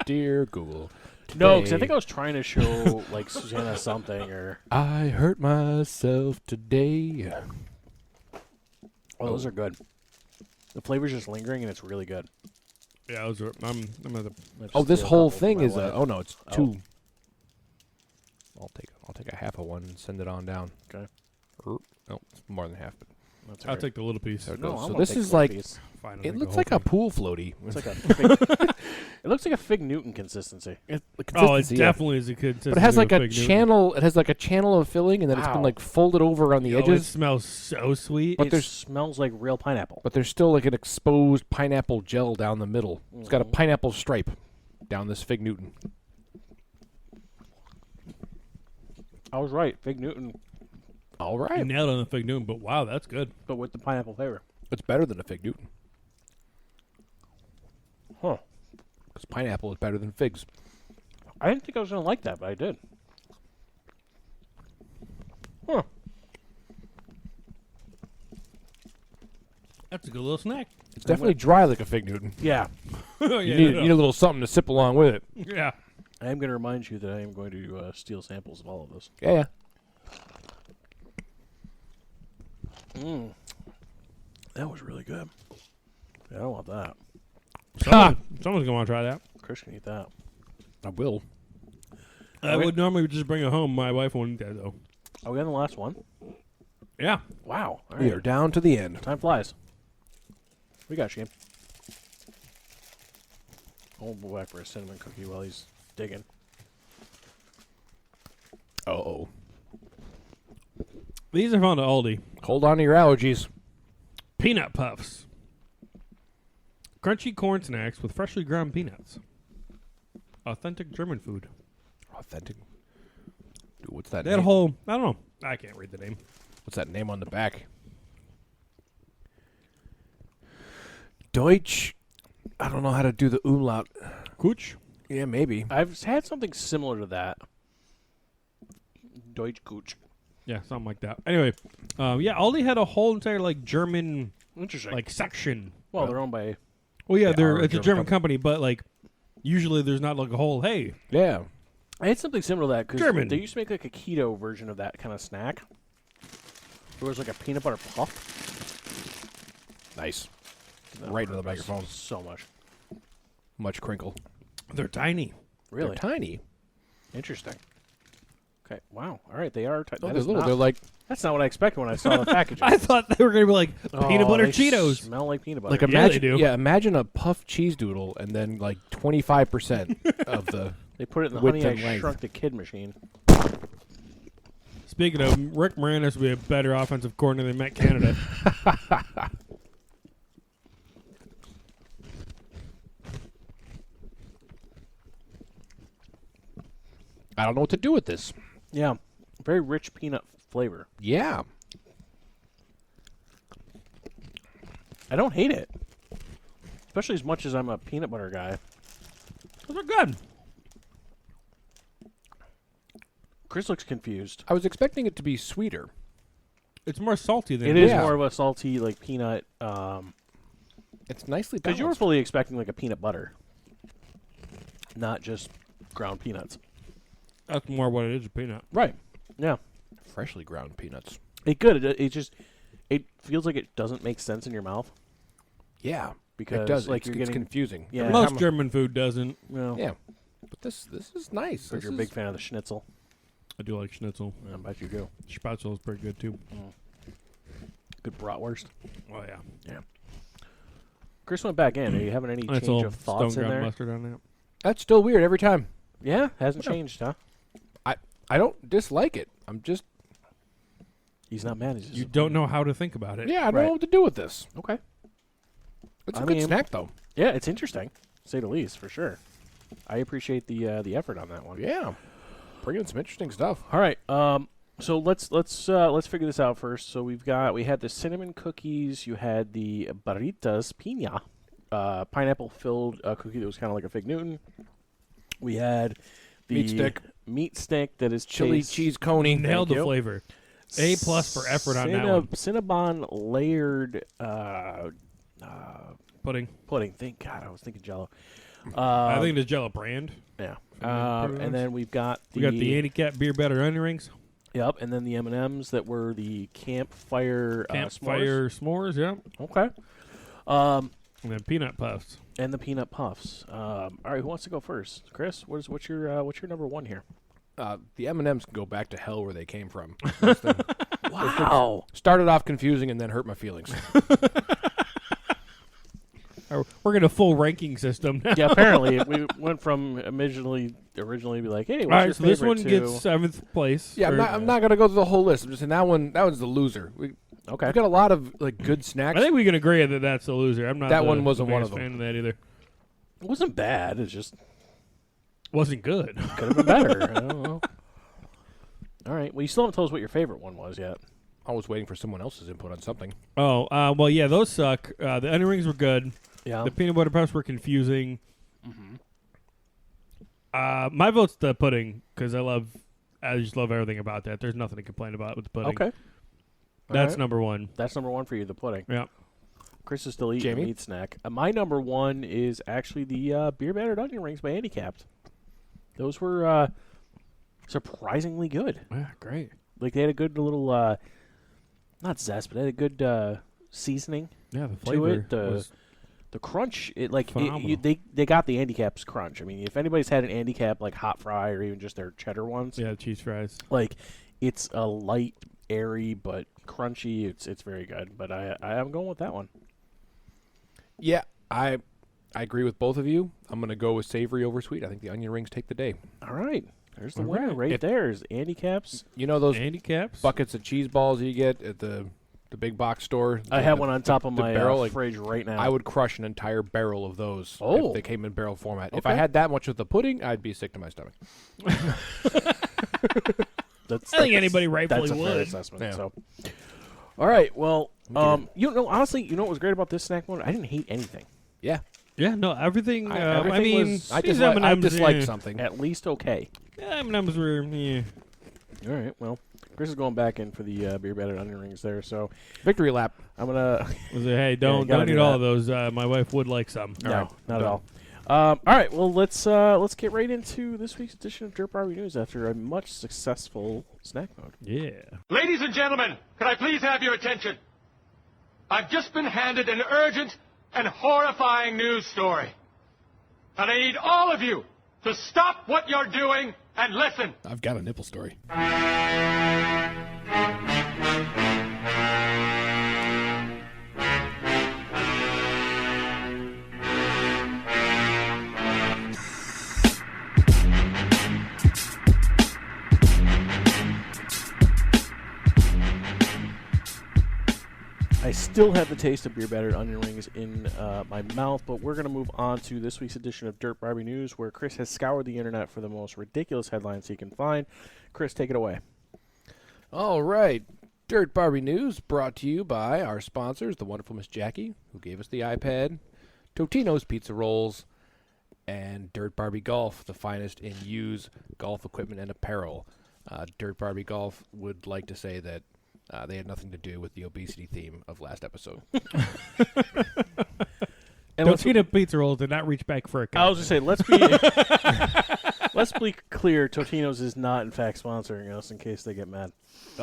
Dear Google. No, because I today think I was trying to show like Susanna something or. I hurt myself today. Oh, those are good. The flavor's just lingering and it's really good. Yeah, those are. I'm gonna. Let's Oh, this steal a whole couple for thing my is wife. oh no, it's Oh. 2. I'll take a half of one and send it on down. Okay. No, it's more than half. But That's I'll all right. take the little piece. there it No, goes. I'm So gonna this take is one like piece. Fine, I'll it take the looks whole like a thing. pool floaty. It's like a fig, it looks like a Fig Newton consistency. Oh, it Consistency, yeah. definitely is a good. But it has like a channel. It has like a channel of filling, and then it's been Wow. like folded over on the It edges. smells so sweet. But It there's- smells like real pineapple. But there's still like an exposed pineapple gel down the middle. It's got a Mhm. pineapple stripe down this Fig Newton. I was right. Fig Newton All You right. nailed it on the Fig Newton, but wow, that's good. But with the pineapple flavor. It's better than a Fig Newton. Huh. Because pineapple is better than figs. I didn't think I was going to like that, but I did. Huh. That's a good little snack. It's definitely dry like a Fig Newton. Yeah. Yeah, You need a little something to sip along with it. yeah. I am going to remind you that I am going to steal samples of all of this. Yeah. That was really good. Yeah, I don't want that. Someone's gonna want to try that. Chris can eat that. I will. I would normally just bring it home. My wife won't eat that though. Are we on the last one? Yeah. Wow. All We right. are down to the end. Time flies. We got you. I'll go back for a cinnamon cookie while he's digging. Uh-oh. These are found at Aldi. Hold on to your allergies. Peanut puffs. Crunchy corn snacks with freshly ground peanuts. Authentic German food. Authentic. Dude, what's that That name? whole, I don't know. I can't read the name. What's that name on the back? Deutsch. I don't know how to do the umlaut. Cooch? Yeah, maybe. I've had something similar to that. Deutsch Gooch. Yeah, something like that. Anyway, yeah, Aldi had a whole entire like German Interesting. like section. Well, they're owned by. Well, yeah, They are a it's a German German company, but like usually there's not like a whole. Hey, Yeah. I had something similar to that because German. they used to make like a keto version of that kind of snack. It was like a peanut butter puff. Nice. That Right into the hurt us microphone. So much. Much crinkle. they're tiny. Really They're tiny. interesting. Okay. Wow. All right. They are. Oh, That they're is little. not- They're like that's not what I expected when I saw the packaging. I thought they were gonna be like peanut butter they Cheetos. Smell like peanut butter. like Yeah, they imagine. do. Yeah, imagine a puffed cheese doodle and then like 25% of the. They put it in the width Honey I and length. Shrunk the Kid machine. Speaking of, Rick Moranis would be a better offensive coordinator than Matt Canada. I don't know what to do with this. Yeah. Very rich peanut flavor. Yeah. I don't hate it. Especially as much as I'm a peanut butter guy. Those are good. Chris looks confused. I was expecting it to be sweeter. It's more salty than It is Yeah. more of a salty, like peanut. It's nicely Because balanced. you were fully expecting like a peanut butter, not just ground peanuts. That's more what it is, a peanut. Right. Yeah. freshly ground peanuts. It good. It just it feels like it doesn't make sense in your mouth Yeah. because It does. like it's, you're it's getting confusing. Yeah. Every Most time German food doesn't. well, Yeah. But this is nice. because This you're a is- big fan of the schnitzel. I do like schnitzel. I bet you do. Spatzel is pretty good too. Good bratwurst. Oh yeah. Chris went back in. Are you having any That's change all of thoughts stone in ground there? mustard on that. That's still weird every time. Yeah, hasn't Yeah. changed, huh? I don't dislike it. I'm just He's not mad. He's just You don't know how to think about it. I don't Right. know what to do with this. Okay. It's I a good mean- snack though. Yeah, it's interesting, to say the least, for sure. I appreciate the effort on that one. Yeah. Bringing some interesting stuff. All right. So let's figure this out first. So we had the cinnamon cookies. You had the barritas piña, pineapple filled cookie that was kind of like a Fig Newton. We had the meat stick that is Chili chased- cheese coney. Nailed the you. flavor. A+ for effort on that one. Cinnabon layered Pudding. pudding. Thank God, I was thinking Jello. I think it's Jello brand. Yeah. pretty And much. then we've got the We got the handicap beer batter onion rings. Yep, and then the M&Ms that were the campfire Campfire s'mores, yeah. s'mores. Okay. And then peanut puffs. And the peanut puffs. All right, who wants to go first? Chris, what's your number one here? The M&Ms can go back to hell where they came from. Wow. Started off confusing and then hurt my feelings. We're going to full ranking system now. Yeah, apparently we went from originally be like, hey, what's All your right, so this favorite one to- gets 7th place. Yeah, or- I'm not gonna go through the whole list. I'm just saying that one's the loser. We've Okay. got a lot of like good snacks. I think we can agree that that's the loser. I'm not That the one wasn't one biggest of them. fan of that either. It wasn't bad. It just Wasn't good. could have been better. I don't know. All right. Well, you still haven't told us what your favorite one was yet. always waiting for someone else's input on something. Oh, well, yeah, those suck. The onion rings were good. Yeah. The peanut butter puffs were confusing. My vote's the pudding because I just love everything about that. There's nothing to complain about with the pudding. Okay. That's Alright. number one. That's number one for you, the pudding. Yeah. Chris is still eating Jamie? a meat snack. My number one is actually the beer battered onion rings by Handicapped. Those were surprisingly good. Yeah, great. Like, they had a good little, not zest, but they had a good seasoning Yeah, the to flavor it. was The crunch, phenomenal. they got the Handicap's crunch. I mean, if anybody's had an Handicap, like hot fry or even just their cheddar ones, yeah, cheese fries. like, it's a light, airy, but crunchy. It's very good. But I'm going with that one. Yeah, I agree with both of you. I'm going to go with savory over sweet. I think the onion rings take the day. All right. There's the All winner right. right there. Is Handicaps. You know those Handicaps. buckets of cheese balls you get at the big box store? I have one on top of the my barrel, like, fridge right now. I would crush an entire barrel of those Oh. if they came in barrel format. If I Okay. had that much of the pudding, I'd be sick to my stomach. That's, I think anybody rightfully that's a fair would. assessment. Yeah. So, all right. Well, honestly, you know what was great about this snack one? I didn't hate anything. Yeah. Yeah, no, everything. everything I mean, was- I these disliked M&Ms, something. At least okay. Yeah, M&Ms were. Yeah. All right. Well, Chris is going back in for the beer battered onion rings there. So Victory lap. I'm gonna. Was it, hey, don't gotta eat do all that. of those. My wife would like some. No, right, not at done. all. All right. Well, let's get right into this week's edition of Dirt Barbie News after a much successful snack mode. Yeah. Ladies and gentlemen, can I please have your attention? I've just been handed an urgent and horrifying news story. And I need all of you to stop what you're doing and listen. I've got a nipple story. I still have the taste of beer battered onion rings in my mouth, but we're going to move on to this week's edition of Dirt Barbie News, where Chris has scoured the internet for the most ridiculous headlines he can find. Chris, take it away. All right. Dirt Barbie News brought to you by our sponsors, the wonderful Miss Jackie, who gave us the iPad, Totino's Pizza Rolls, and Dirt Barbie Golf, the finest in used golf equipment and apparel. Dirt Barbie Golf would like to say that they had nothing to do with the obesity theme of last episode. And Totino Pizza Rolls did not reach back for a I was going to say, let's be clear. Totino's is not, in fact, sponsoring us in case they get mad.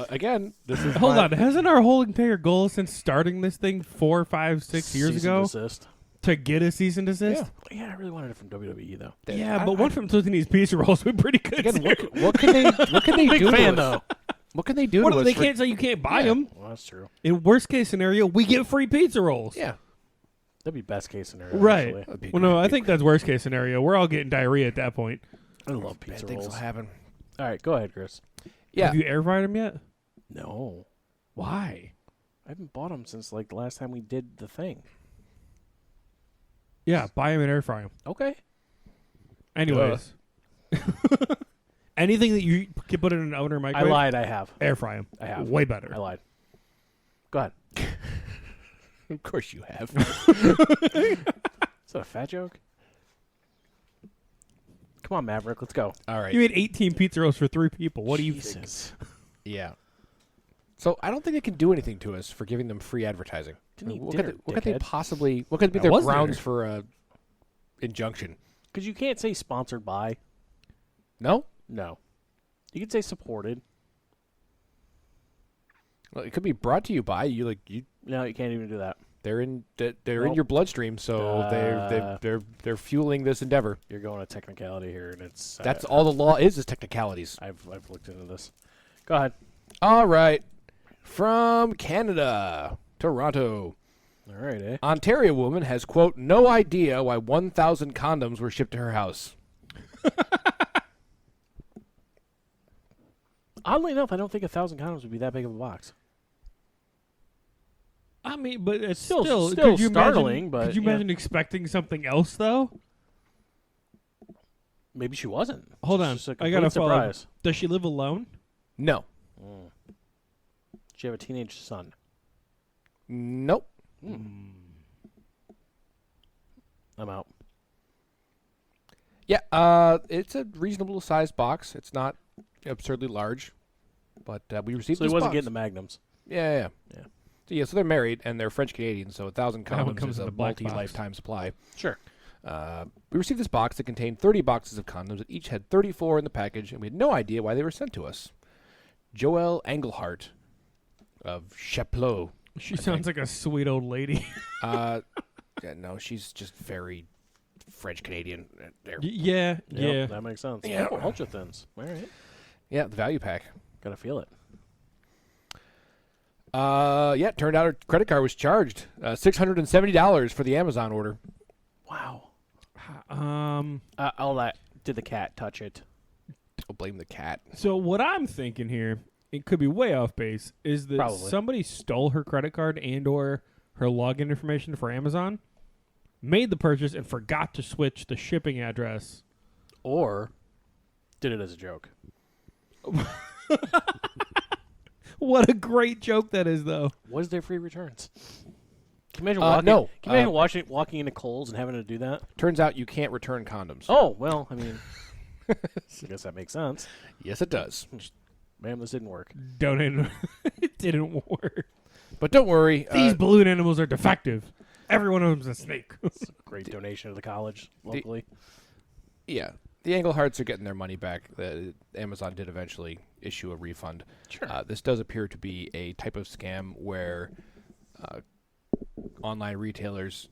Again, this is Hold on. Hasn't our whole entire goal since starting this thing 4, 5, 6 years Cease and ago desist. to get a cease and desist? Yeah, I really wanted it from WWE, though. Yeah, but one from Totino's Pizza Rolls would be pretty good. Again, too. what can they Big do fan, to us? though. What can they do What, to us? they for- can't say you can't buy them. Well, that's true. In worst case scenario, we get free pizza rolls. Yeah. That'd be best case scenario. Right. Actually. That'd be Well, no, great. I think that's worst case scenario. We're all getting diarrhea at that point. I love Bad pizza things rolls. will happen. All right, go ahead, Chris. Yeah. Have you air fried them yet? No. Why? I haven't bought them since, like, the last time we did the thing. Yeah, buy them and air fry them. Okay. Anyways. Anything that you can put in an oven or I microwave, lied. I have. air fry them. I have. Way better. I lied. Go ahead. Of course you have. Is that a fat joke? Come on, Maverick. Let's go. All right. You made 18 pizza rolls for 3 people. What do you think? Jesus. Yeah. So I don't think they can do anything to us for giving them free advertising. Didn't eat what dinner, could they dickhead. possibly? What could be I their was grounds there. for a injunction? Because you can't say sponsored by. No. No. You can say supported. Well, it could be brought to you by you. Like you, No, you can't even do that. they're in in Nope. your bloodstream, so they're fueling this endeavor. You're going to technicality here, and it's That's all the law is technicalities. I've looked into this. Go ahead. All right. From Canada, Toronto. All right, eh? Ontario woman has, quote, no idea why 1,000 condoms were shipped to her house. Oddly enough, I don't think 1,000 condoms would be that big of a box. I mean, but it's Still could you startling, imagine, but, could you yeah. imagine expecting something else, though? Maybe she wasn't. Hold It's on. just a I got to complete follow. surprise. Does she live alone? No. Did you have a teenage son? Nope. I'm out. Yeah, it's a reasonable sized box. It's not absurdly large, but we received So he this wasn't box. getting the magnums. Yeah. So they're married and they're French Canadian, so 1,000 That one condoms comes is in a the black box. multi-lifetime supply. Sure. We received this box that contained 30 boxes of condoms that each had 34 in the package, and we had no idea why they were sent to us. Joelle Engelhart of Chaplot. She sounds like a sweet old lady. Yeah, no, she's just very French Canadian. Yeah. That makes sense. Yeah. Oh, ultra thins. All right. Yeah, the value pack. Gotta feel it. Yeah, turned out her credit card was charged $670 for the Amazon order. Wow. All that. Did the cat touch it? Don't blame the cat. So what I'm thinking here, it could be way off base, is that Probably. somebody stole her credit card and or her login information for Amazon, made the purchase, and forgot to switch the shipping address. Or did it as a joke? What a great joke that is, though. Was there free returns? Can you imagine no. Can you imagine walking into Kohl's and having to do that? Turns out you can't return condoms. Oh, well, I mean, I guess that makes sense. Yes, it does. Ma'am, this didn't work. Donated. It didn't work. But don't worry. These balloon animals are defective. Every one of them's a snake. Great donation to the college locally. Yeah, the Engleharts are getting their money back. Amazon did eventually issue a refund. Sure. This does appear to be a type of scam where online retailers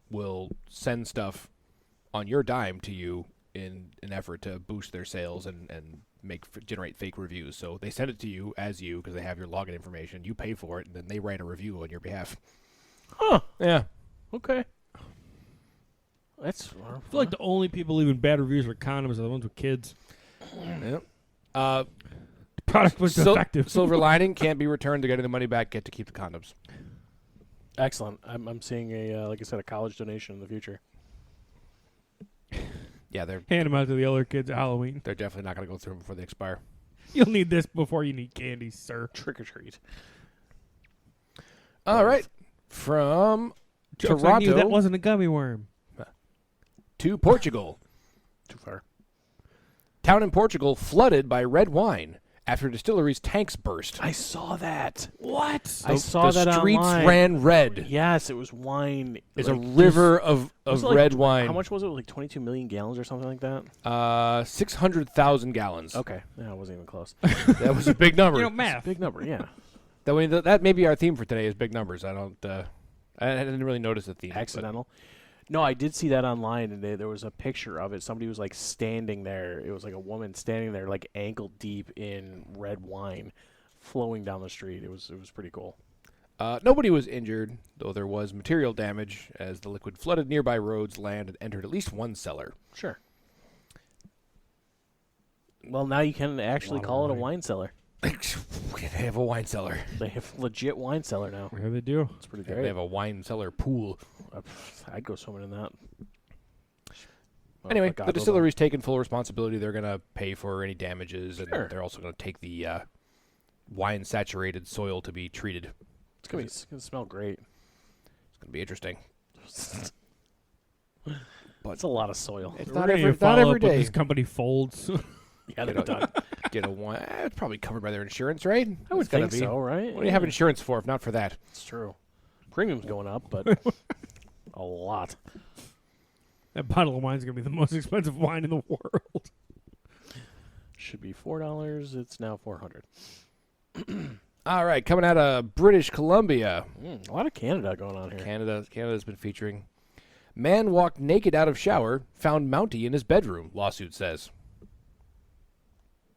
will send stuff on your dime to you in an effort to boost their sales and generate fake reviews. So they send it to you as you because they have your login information. You pay for it, and then they write a review on your behalf. Huh. Yeah. Okay. That's. I feel like the only people leaving bad reviews for condoms are the ones with kids. Yep. The product was defective. Silver lining, can't be returned. They're getting the money back. Get to keep the condoms. Excellent. I'm seeing like I said, a college donation in the future. Yeah, they're Hand them out to the other kids at Halloween. definitely not going to go through them before they expire. You'll need this before you need candy, sir. Trick or treat. All right. From Jokes on you, Toronto that wasn't a gummy worm. to Portugal. Too far. Town in Portugal flooded by red wine after distillery's tanks burst. I saw that. What? I saw the that streets online. ran red. Yes, it was wine. It's like, a river of was it like- red wine. How much was it? Like 22 million gallons or something like that? 600,000 gallons. Okay. Yeah, it wasn't even close. That was a big number. You know, math. Big number, yeah. That may be our theme for today is big numbers. I didn't really notice the theme. but- Accidental. No, I did see that online, and there was a picture of it. Somebody was like standing there. It was like a woman standing there, like ankle deep in red wine, flowing down the street. It was pretty cool. Nobody was injured, though there was material damage as the liquid flooded nearby roads, land, and entered at least one cellar. Sure. Well, now you can actually call it a wine cellar. They have a wine cellar. They have legit wine cellar now. Yeah, they do. It's pretty They great. have a wine cellar pool. I'd go swimming in that. Anyway, Oh, the distillery's taken full responsibility. They're going to pay for any damages, and Sure. they're also going to take the wine-saturated soil to be treated. It's gonna smell great. It's going to be interesting. It's a lot of soil. It's We're not gonna every, follow not every up with day. This company folds. Yeah, Get they're a, done. get a wine. It's probably covered by their insurance, right? I would It's gotta think be. so, right? What do you have insurance for if not for that? It's true. Premium's going up, but a lot. That bottle of wine's gonna be the most expensive wine in the world. Should be $4. It's now $400. All right, coming out of British Columbia. A lot of Canada going on here. Canada's been featuring. Man walked naked out of shower, found Mountie in his bedroom, lawsuit says.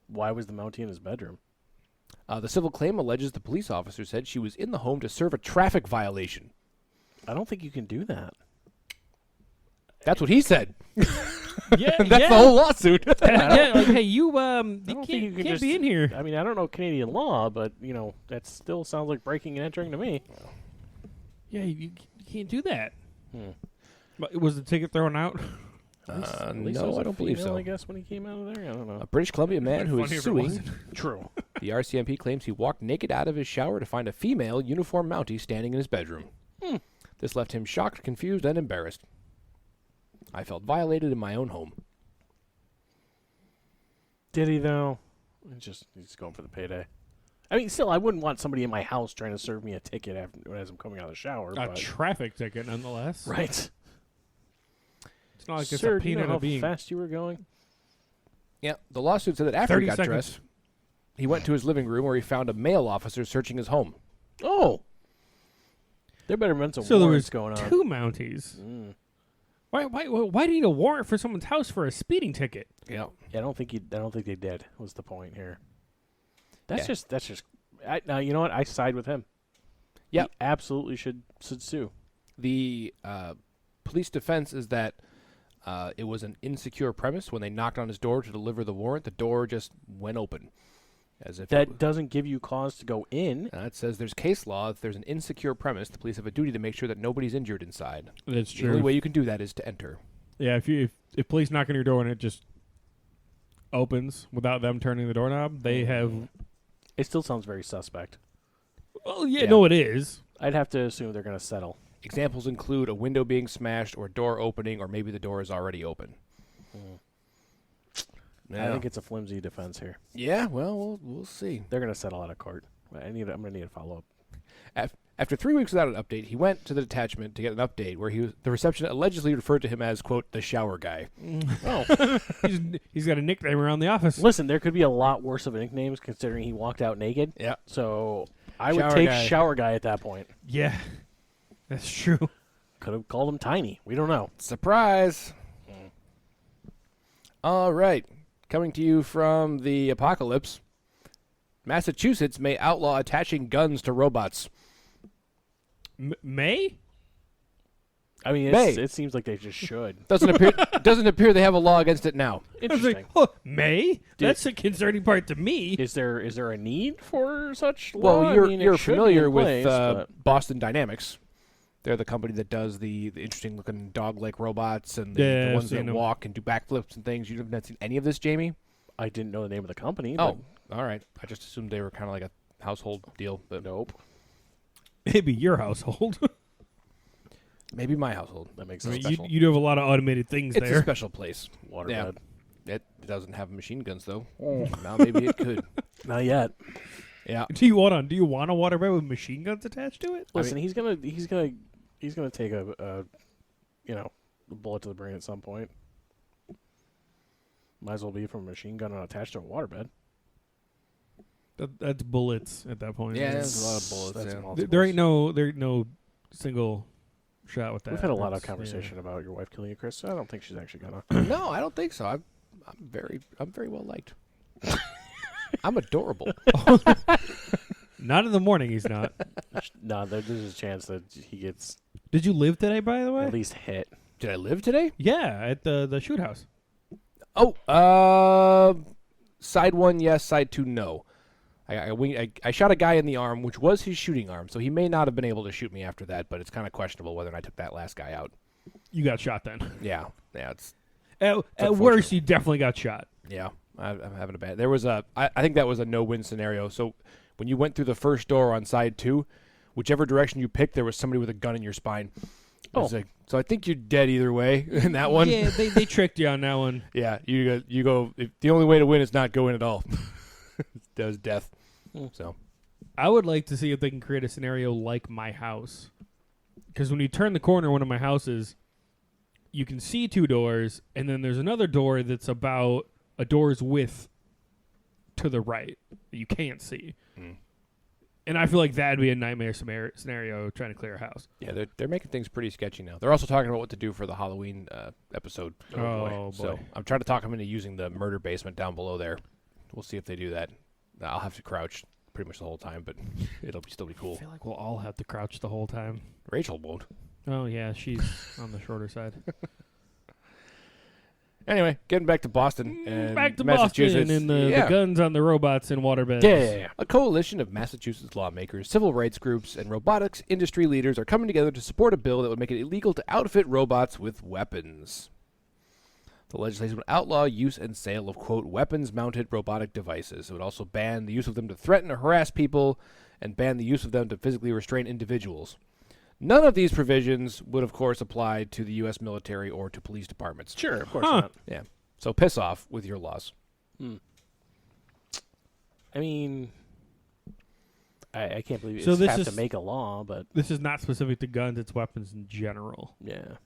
Why was the Mountie in his bedroom? The civil claim alleges the police officer said she was in the home to serve a traffic violation. I don't think you can do that. That's what he said. Yeah, That's the whole lawsuit. yeah, like hey, you don't can't, think you can can't just- be in here. I mean, I don't know Canadian law, but, that still sounds like breaking and entering to me. Yeah, you can't do that. Hmm. But was the ticket thrown out? At least it no, was I a don't believe female, so. I guess, when he came out of there. I don't know. A British Columbia man who Funny is if it suing wasn't. True. The RCMP claims he walked naked out of his shower to find a female uniformed Mountie standing in his bedroom. This left him shocked, confused, and embarrassed. I felt violated in my own home. Did he, though? He's going for the payday. I mean, still, I wouldn't want somebody in my house trying to serve me a ticket as I'm coming out of the shower. A traffic ticket, nonetheless. Right. It's not like Sir, it's a do you peanut know how of being. fast you were going? Yeah, the lawsuit said that after 30 he got seconds. dressed, he went to his living room where he found a male officer searching his home. Oh. There better have been some So there warrants was going on. 2 Mounties. Why do you need a warrant for someone's house for a speeding ticket? Yeah. Yeah, I don't think they did. Was the point here? That's Yeah. just. Now you know what? I side with him. Yep. He absolutely should sue. The police defense is that it was an insecure premise. When they knocked on his door to deliver the warrant, the door just went open. As if That doesn't give you cause to go in. it says there's case law. If there's an insecure premise, the police have a duty to make sure that nobody's injured inside. That's The only way you can do that is to enter. Yeah, if police knock on your door and it just opens without them turning the doorknob, they have. It still sounds very suspect. Well, yeah, Yeah. no, it is. I'd have to assume they're going to settle. Examples include a window being smashed or a door opening, or maybe the door is already open. I think it's a flimsy defense here. Yeah, well, we'll see. They're going to settle out of court. I'm going to need a follow up. After 3 weeks without an update, he went to the detachment to get an update where the receptionist allegedly referred to him as, quote, the shower guy. Oh, He's got a nickname around the office. listen, there could be a lot worse of nicknames considering he walked out naked. Yeah. So I would Shower take guy. shower guy at that point. Yeah, that's true. Could have called him Tiny. We don't know. Surprise! All right. Coming to you from the apocalypse, Massachusetts may outlaw attaching guns to robots. May? I mean, May. it seems like they just should. Doesn't appear they have a law against it now. I was Interesting. like, oh, May? That's a concerning part to me. Is there a need for such law? Well, I you're mean, it you're should be familiar in with place, but- Boston Dynamics. They're the company that does the interesting looking dog-like robots and Yeah, the I've ones that seen 'em. walk and do backflips and things. You've not seen any of this, Jamie? I didn't know the name of the company. Oh, all right. I just assumed they were kind of like a household deal, but but nope. Maybe your household. maybe my household. That makes I sense. mean, you do have a lot of automated things It's a there. special place. Waterbed. It doesn't have machine guns though. Now maybe it could. Not yet. Yeah. Do you want a waterbed with machine guns attached to it? Listen, he's gonna take a bullet to the brain at some point. Might as well be from a machine gun and attached to a waterbed. That's bullets at that point. Yeah, There's- there's a lot of bullets. That's Yeah. multiples. there ain't no single shot with that. We've had a lot of That's- conversation about your wife killing you, Chris. So I don't think she's actually gonna. No, I don't think so. I'm very well liked. I'm adorable. Not in the morning. He's not. No, there's a chance that he gets Did you live today, by the way? at least hit. Did I live today? Yeah, at the shoot house. Oh, side one, yes. Side two, no. I shot a guy in the arm, which was his shooting arm, so he may not have been able to shoot me after that. But it's kind of questionable whether or not I took that last guy out. You got shot then. Yeah, it's At unfortunate. worst, you definitely got shot. yeah. I'm having a bad. There was I think that was a no-win scenario. So when you went through the first door on side two, whichever direction you picked, there was somebody with a gun in your spine. Oh. Like, so I think you're dead either way in that one. Yeah, they tricked you on that one. Yeah, you go. If the only way to win is not go in at all. That was death. So I would like to see if they can create a scenario like my house. Because when you turn the corner of one of my houses, you can see 2 doors, and then there's another door that's about a door's width to the right that you can't see. And I feel like that'd be a nightmare scenario trying to clear a house. yeah, they're making things pretty sketchy now. They're also talking about what to do for the Halloween episode. Oh, boy. So I'm trying to talk them into using the murder basement down below there. We'll see if they do that. I'll have to crouch pretty much the whole time, but it'll still be I cool. feel like we'll all have to crouch the whole time. Rachel won't. Oh, yeah, she's on the shorter side. Anyway, getting back to Boston and Back to Massachusetts. Boston and the Yeah. guns on the robots and waterbeds. Yeah. A coalition of Massachusetts lawmakers, civil rights groups, and robotics industry leaders are coming together to support a bill that would make it illegal to outfit robots with weapons. The legislation would outlaw use and sale of, quote, weapons-mounted robotic devices. It would also ban the use of them to threaten or harass people and ban the use of them to physically restrain individuals. None of these provisions would, of course, apply to the U.S. military or to police departments. Sure, of course not. Yeah. So piss off with your laws. I mean, I can't believe So you this have is- to make a law, but This is not specific to guns; it's weapons in general. yeah.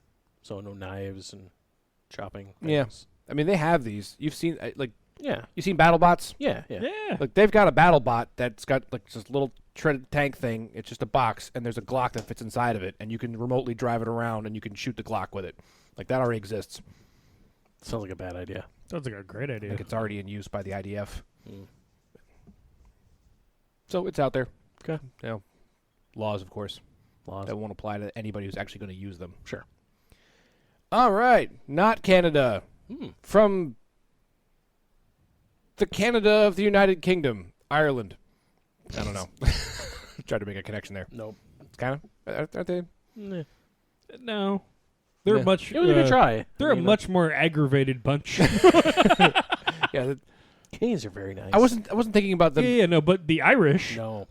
So no knives and chopping. Yeah. things. I mean, they have these. You've seen, Yeah. you've seen BattleBots? Yeah. Yeah. Yeah. Like, they've got a BattleBot that's got, like, this little treaded tank thing. It's just a box, and there's a Glock that fits inside of it, and you can remotely drive it around, and you can shoot the Glock with it. Like, that already exists. Sounds like a bad idea. Sounds like a great idea. Like, it's already in use by the IDF. Mm. So, it's out there. Okay. You know, laws, of course. Laws. That won't apply to anybody who's actually going to use them. Sure. All right. Not Canada. From the Canada of the United Kingdom. Ireland. I don't know. Tried to make a connection there. Nope. Kind of. Aren't they? Nah. No, they're Yeah. much. It was a good try. They're a much more aggravated bunch. Yeah. Canadians are very nice. I wasn't thinking about them. Yeah, no, but the Irish. No.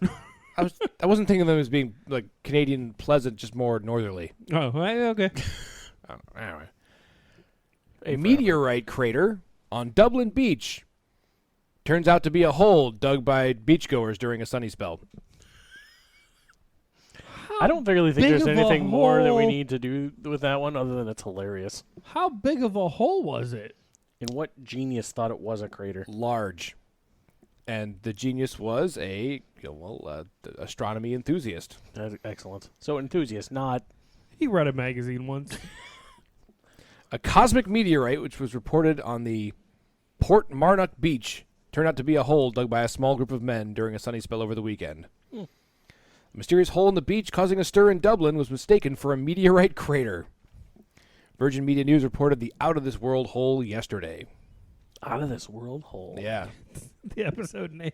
I wasn't thinking of them as being like Canadian pleasant, just more northerly. Oh, okay. Anyway. Hey, A meteorite crater on Dublin Beach turns out to be a hole dug by beachgoers during a sunny spell. I don't really think big there's of a anything more that we hole- need to do with that one other than it's hilarious. How big of a hole was it? And what genius thought it was a crater? Large. And the genius was astronomy enthusiast. That's excellent. So enthusiast, not He read a magazine once. A cosmic meteorite, which was reported on the Port Marnock Beach, turned out to be a hole dug by a small group of men during a sunny spell over the weekend. A mysterious hole in the beach causing a stir in Dublin was mistaken for a meteorite crater. Virgin Media News reported the out-of-this-world hole yesterday. out of this world hole. Yeah. The episode name.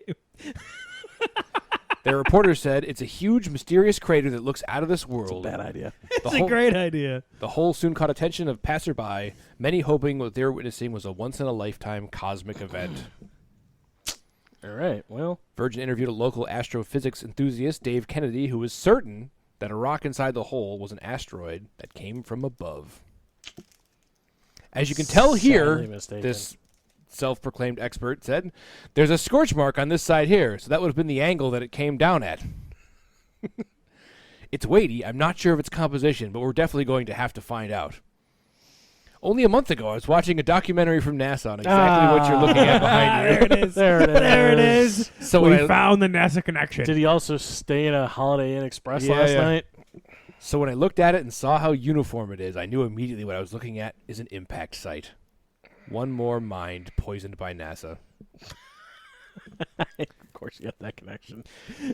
Their reporter said it's a huge, mysterious crater that looks out of this It's a world. bad idea. It's a great idea. The hole soon caught attention of passerby, many hoping what they were witnessing was a once-in-a-lifetime cosmic event. All right. Well, Virgin interviewed a local astrophysics enthusiast, Dave Kennedy, who was certain that a rock inside the hole was an asteroid that came from above. As you can tell here, sadly mistaken. this self-proclaimed expert said, there's a scorch mark on this side here, so that would have been the angle that it came down at. It's weighty. I'm not sure of its composition, but we're definitely going to have to find out. Only a month ago, I was watching a documentary from NASA on exactly what you're looking at behind you. There it is. There it is. There it is. So we when I- found the NASA connection. Did he also stay in a Holiday Inn Express Yeah, last yeah. night? So when I looked at it and saw how uniform it is, I knew immediately what I was looking at is an impact site. One more mind poisoned by NASA. Of course, you got that connection.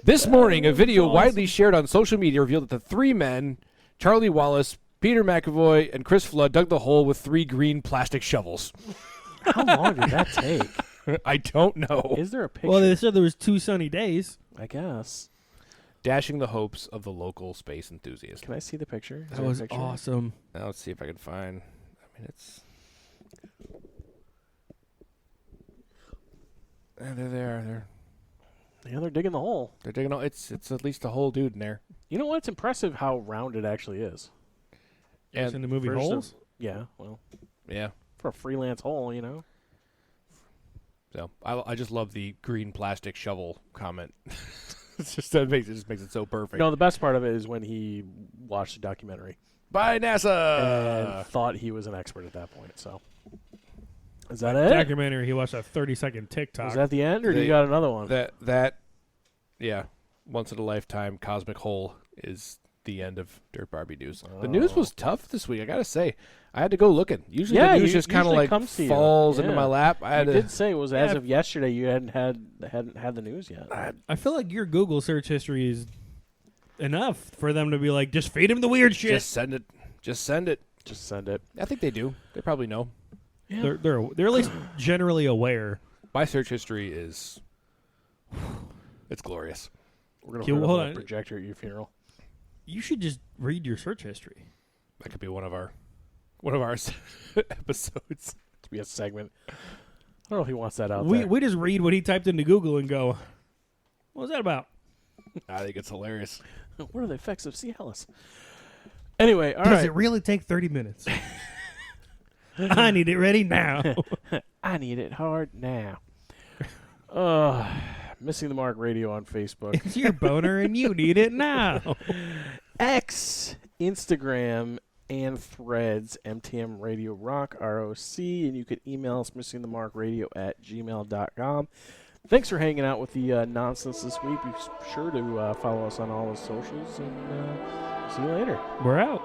This morning, a video awesome. widely shared on social media revealed that the three men, Charlie Wallace, Peter McAvoy, and Chris Flood, dug the hole with 3 green plastic shovels. How long did that take? I don't know. Is there a picture? well, they said there was 2 sunny days. I guess. Dashing the hopes of the local space enthusiast. Can I see the picture? Is That there a was picture? awesome. Now let's see if I can find. I mean, it's. There they are. Yeah, they're digging the hole. They're digging. It's at least a whole dude in there. You know what? It's impressive how round it actually is. It's in the movie First of- Holes. Yeah, well, Yeah. for a freelance hole, you know. So I just love the green plastic shovel comment. It's just that makes it so perfect. No, the best part of it is when he watched the documentary By NASA. and thought he was an expert at that point. So, is that That it? documentary, he watched a 30-second TikTok. Was that the end, or do They- you got another one? Yeah, once in a lifetime cosmic hole is the end of Dirt Barbie news. The news was tough this week. I gotta say, I had to go looking. Usually Yeah, the news you- just kind of usually like comes to you. falls into Yeah. my lap. I You had to. did say it was as Yeah. of yesterday. You hadn't had the news yet. I feel like your Google search history is enough for them to be like, just feed him the weird shit. Just send it. Just send it. Just send it. I think they do. They probably know. Yeah. They're at least generally aware. My search history is. It's glorious. We're gonna Okay, put it hold on a on. projector at your funeral. You should just read your search history. That could be one of our episodes. to be a segment. I don't know if he wants that out We there. we just read what he typed into Google and go, what was that about? I think it's hilarious. What are the effects of Cialis? Anyway, all Does right. it really take 30 minutes? I need it ready now. I need it hard now. Missing the Mark Radio on Facebook. It's your boner and you need it now. X, Instagram, and Threads, MTM Radio Rock, ROC, and you can email us missingthemarkradio@gmail.com. Thanks for hanging out with the nonsense this week. Be sure to follow us on all the socials, and see you later. We're out.